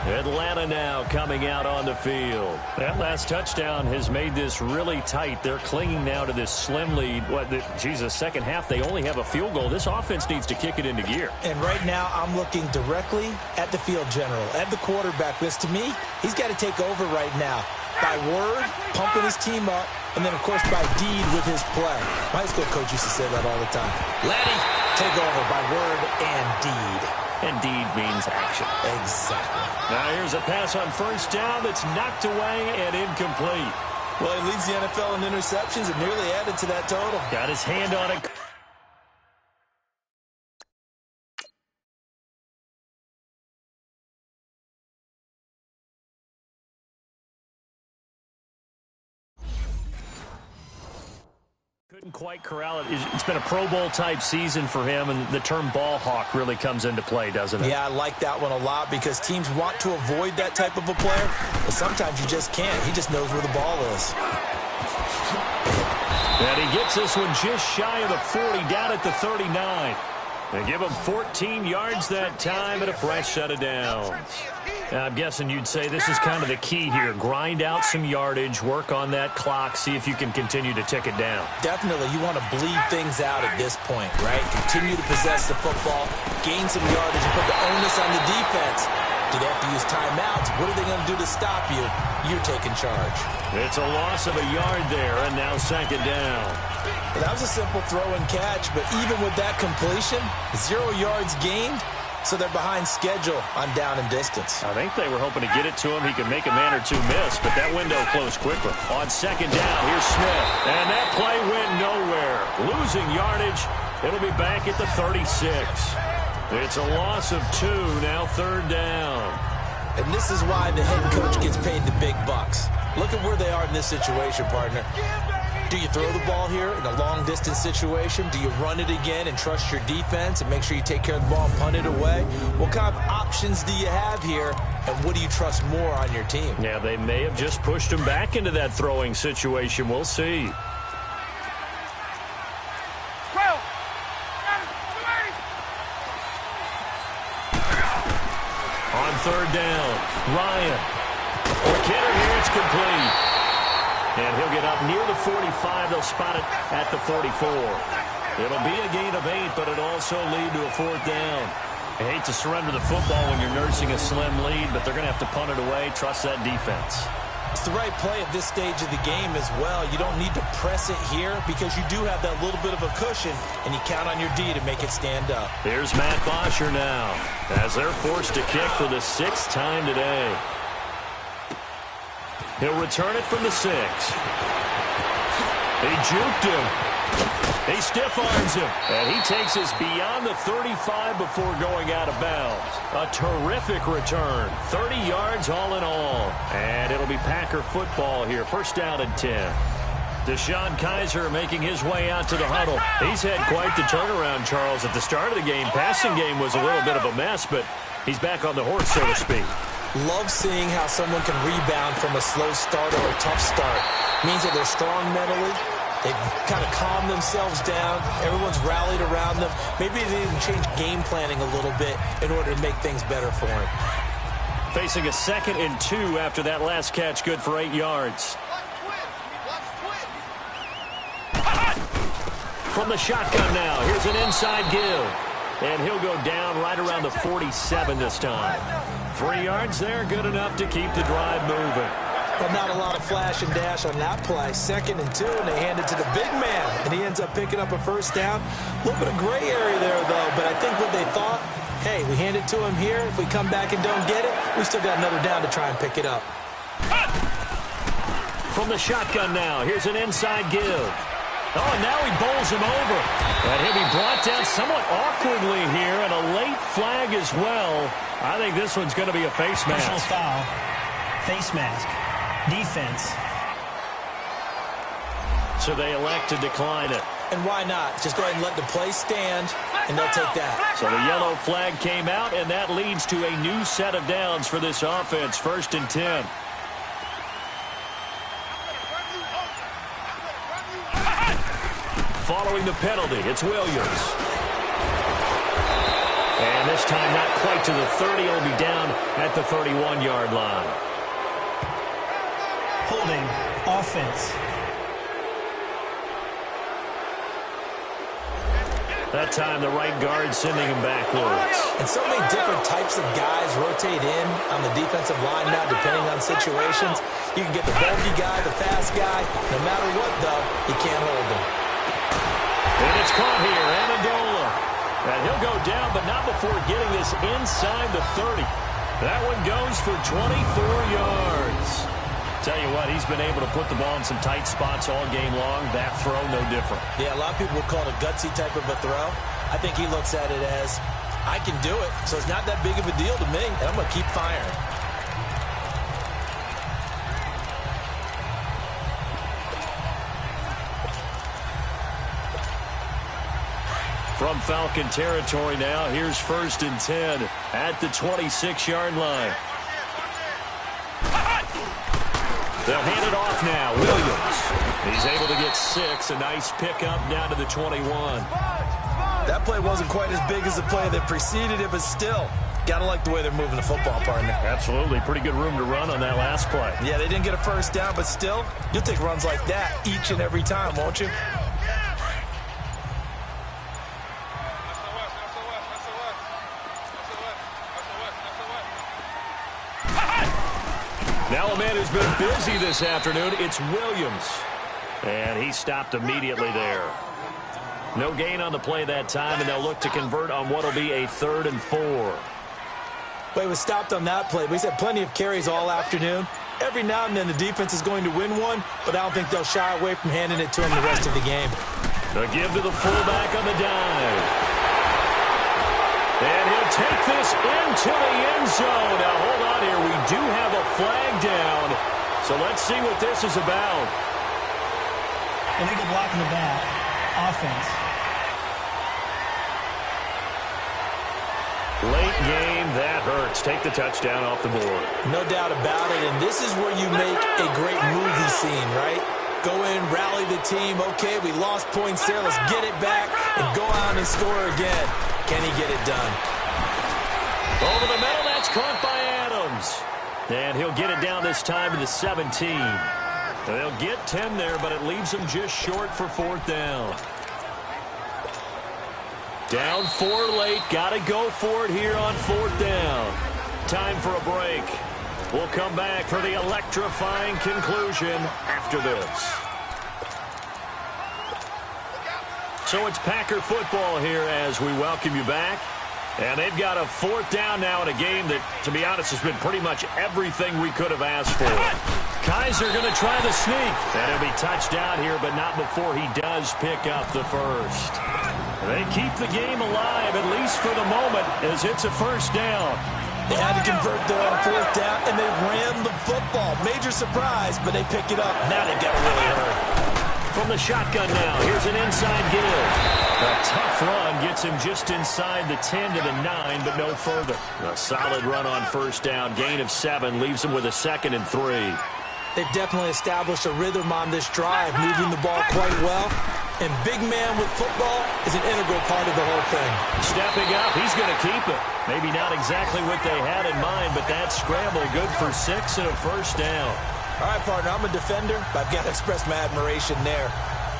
Atlanta now coming out on the field. That last touchdown has made this really tight. They're clinging now to this slim lead. Second half, they only have a field goal. This offense needs to kick it into gear. And right now, I'm looking directly at the field general, at the quarterback. Because to me, he's got to take over right now. By word, pumping his team up, and then, of course, by deed with his play. My high school coach used to say that all the time. Laddie, take over by word and deed. And deed means action. Exactly. Now here's a pass on first down that's knocked away and incomplete. Well, he leads the NFL in interceptions and nearly added to that total. Got his hand on it. Couldn't quite corral it. It's been a Pro Bowl type season for him, and the term ball hawk really comes into play, doesn't it? Yeah, I like that one a lot because teams want to avoid that type of a player, but sometimes you just can't. He just knows where the ball is. And he gets this one just shy of the 40, down at the 39. They give him 14 yards that time and a fresh set of downs. Now, I'm guessing you'd say this is kind of the key here. Grind out some yardage, work on that clock, see if you can continue to tick it down. Definitely, you want to bleed things out at this point, right? Continue to possess the football, gain some yardage, and put the onus on the defense. Do they have to use timeouts? What are they going to do to stop you? You're taking charge. It's a loss of a yard there, and now second down. Well, that was a simple throw and catch, but even with that completion, 0 yards gained, so they're behind schedule on down and distance. I think they were hoping to get it to him. He could make a man or two miss, but that window closed quickly. On second down, here's Smith. And that play went nowhere. Losing yardage. It'll be back at the 36. It's a loss of 2, now third down. And this is why the head coach gets paid the big bucks. Look at where they are in this situation, partner. Do you throw the ball here in a long-distance situation? Do you run it again and trust your defense and make sure you take care of the ball and punt it away? What kind of options do you have here, and what do you trust more on your team? Yeah, they may have just pushed him back into that throwing situation. We'll see. On third down, Ryan. McKinnon here, it's complete. And he'll get up near the 45. They'll spot it at the 44. It'll be a gain of 8, but it'll also lead to a fourth down. I hate to surrender the football when you're nursing a slim lead, but they're going to have to punt it away. Trust that defense. It's the right play at this stage of the game as well. You don't need to press it here because you do have that little bit of a cushion, and you count on your D to make it stand up. Here's Matt Bosher now as they're forced to kick for the 6th time today. He'll return it from the 6. He juked him. He stiff-arms him. And he takes us beyond the 35 before going out of bounds. A terrific return. 30 yards all in all. And it'll be Packer football here. First down and 10. Deshaun Kaiser making his way out to the huddle. He's had quite the turnaround, Charles. At the start of the game, passing game was a little bit of a mess, but he's back on the horse, so to speak. Love seeing how someone can rebound from a slow start or a tough start. Means that they're strong mentally. They've kind of calmed themselves down. Everyone's rallied around them. Maybe they even change game planning a little bit in order to make things better for them. Facing a 2nd and 2 after that last catch, good for 8 yards. From the shotgun now, here's an inside give. And he'll go down right around the 47 this time. 3 yards there, good enough to keep the drive moving. Well, not a lot of flash and dash on that play. 2nd and 2, and they hand it to the big man. And he ends up picking up a first down. A little bit of gray area there, though. But I think what they thought, hey, we hand it to him here. If we come back and don't get it, we still got another down to try and pick it up. From the shotgun now, here's an inside give. Oh, and now he bowls him over. And he'll be brought down somewhat awkwardly here, and a late flag as well. I think this one's going to be a face mask. Personal foul. Face mask. Defense. So they elect to decline it. And why not? Just go ahead and let the play stand, and they'll take that. So the yellow flag came out, and that leads to a new set of downs for this offense. 1st and 10. Following the penalty, it's Williams. And this time not quite to the 30. It'll be down at the 31-yard line. Holding. Offense. That time the right guard sending him backwards. And so many different types of guys rotate in on the defensive line now, depending on situations. You can get the bulky guy, the fast guy. No matter what, though, you can't hold him. And it's caught here, Amendola. And he'll go down, but not before getting this inside the 30. That one goes for 24 yards. Tell you what, he's been able to put the ball in some tight spots all game long. That throw, no different. Yeah, a lot of people would call it a gutsy type of a throw. I think he looks at it as, I can do it, so it's not that big of a deal to me, and I'm going to keep firing. From Falcon territory now, here's 1st and 10 at the 26-yard line. They'll hand it off now. Williams. He's able to get 6. A nice pickup down to the 21. That play wasn't quite as big as the play that preceded it, but still, gotta like the way they're moving the football, partner. Absolutely. Pretty good room to run on that last play. Yeah, they didn't get a first down, but still, you'll take runs like that each and every time, won't you? Now a man who's been busy this afternoon, it's Williams. And he stopped immediately there. No gain on the play that time, and they'll look to convert on what will be a 3rd and 4. Well, he was stopped on that play, but he's had plenty of carries all afternoon. Every now and then the defense is going to win one, but I don't think they'll shy away from handing it to him the rest of the game. The give to the fullback on the dive. And he'll take this into the end zone. Now, hold on here. We do have a flag down. So let's see what this is about. Illegal block in the back. Offense. Late game, that hurts. Take the touchdown off the board. No doubt about it, and this is where you make a great movie scene, right? Go in, rally the team. Okay, we lost points there. Let's get it back and go out and score again. Can he get it done? Over the middle, that's caught by Adams. And he'll get it down this time to the 17. They'll get 10 there, but it leaves them just short for 4th down. Down 4 late. Got to go for it here on 4th down. Time for a break. We'll come back for the electrifying conclusion after this. So it's Packer football here as we welcome you back. And they've got a 4th down now in a game that, to be honest, has been pretty much everything we could have asked for. Kaiser going to try the sneak. And he'll be touched down here, but not before he does pick up the first. They keep the game alive, at least for the moment, as it's a 1st down. They had to convert there on 4th down, and they ran the football. Major surprise, but they pick it up. Now they got to really hurt. From the shotgun now, here's an inside give. A tough run gets him just inside the 10 to the 9, but no further. A solid run on 1st down. Gain of 7 leaves him with a 2nd and 3. They've definitely established a rhythm on this drive, moving the ball quite well. And big man with football is an integral part of the whole thing. Stepping up, he's going to keep it. Maybe not exactly what they had in mind, but that scramble good for 6 and a 1st down. All right, partner, I'm a defender, but I've got to express my admiration there.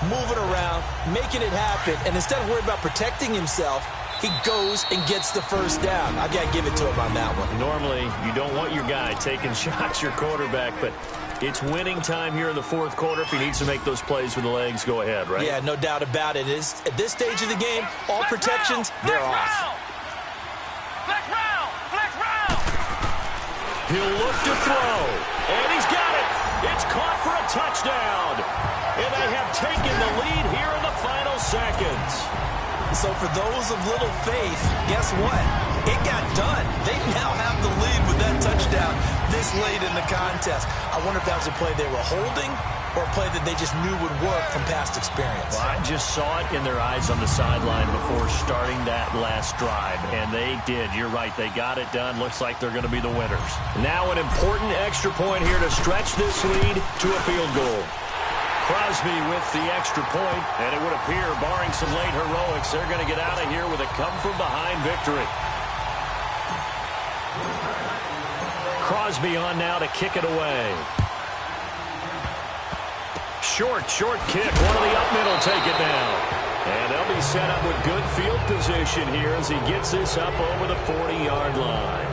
Moving around, making it happen, and instead of worrying about protecting himself, he goes and gets the 1st down. I've got to give it to him on that one. Normally, you don't want your guy taking shots, your quarterback, but it's winning time here in the 4th quarter. If he needs to make those plays with the legs, go ahead, right? Yeah, no doubt about it. At this stage of the game, all protections, they're off. Flex round! He'll look to throw, and he's got it. It's caught for a touchdown. And they have taken the lead here in the final seconds. So for those of little faith, guess what? It got done. They now have the lead with that touchdown this late in the contest. I wonder if that was a play they were holding or a play that they just knew would work from past experience. Well, I just saw it in their eyes on the sideline before starting that last drive, and they did. You're right. They got it done. Looks like they're going to be the winners. Now an important extra point here to stretch this lead to a field goal. Crosby with the extra point, and it would appear, barring some late heroics, they're going to get out of here with a come-from-behind victory. Crosby on now to kick it away. Short kick. One of the up middle take it down. And they'll be set up with good field position here as he gets this up over the 40-yard line.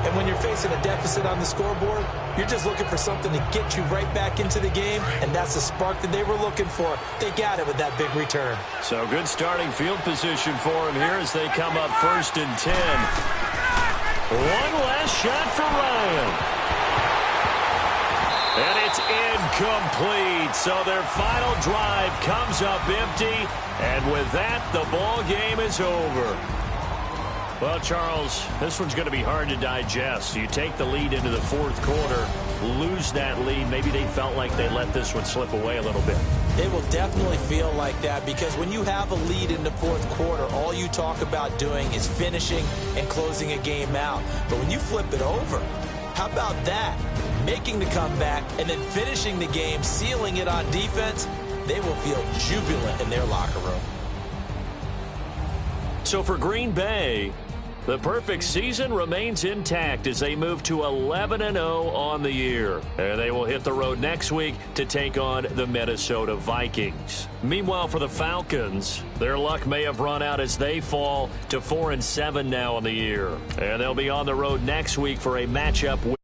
And when you're facing a deficit on the scoreboard, you're just looking for something to get you right back into the game, and that's the spark that they were looking for. They got it with that big return. So good starting field position for him here as they come up 1st and 10. One last shot for Ryan. And it's incomplete. So their final drive comes up empty. And with that, the ball game is over. Well, Charles, this one's going to be hard to digest. You take the lead into the 4th quarter, lose that lead. Maybe they felt like they let this one slip away a little bit. It will definitely feel like that because when you have a lead in the 4th quarter, all you talk about doing is finishing and closing a game out. But when you flip it over, how about that? making the comeback, and then finishing the game, sealing it on defense, they will feel jubilant in their locker room. So for Green Bay, the perfect season remains intact as they move to 11-0 on the year. And they will hit the road next week to take on the Minnesota Vikings. Meanwhile, for the Falcons, their luck may have run out as they fall to 4-7 now on the year. And they'll be on the road next week for a matchup with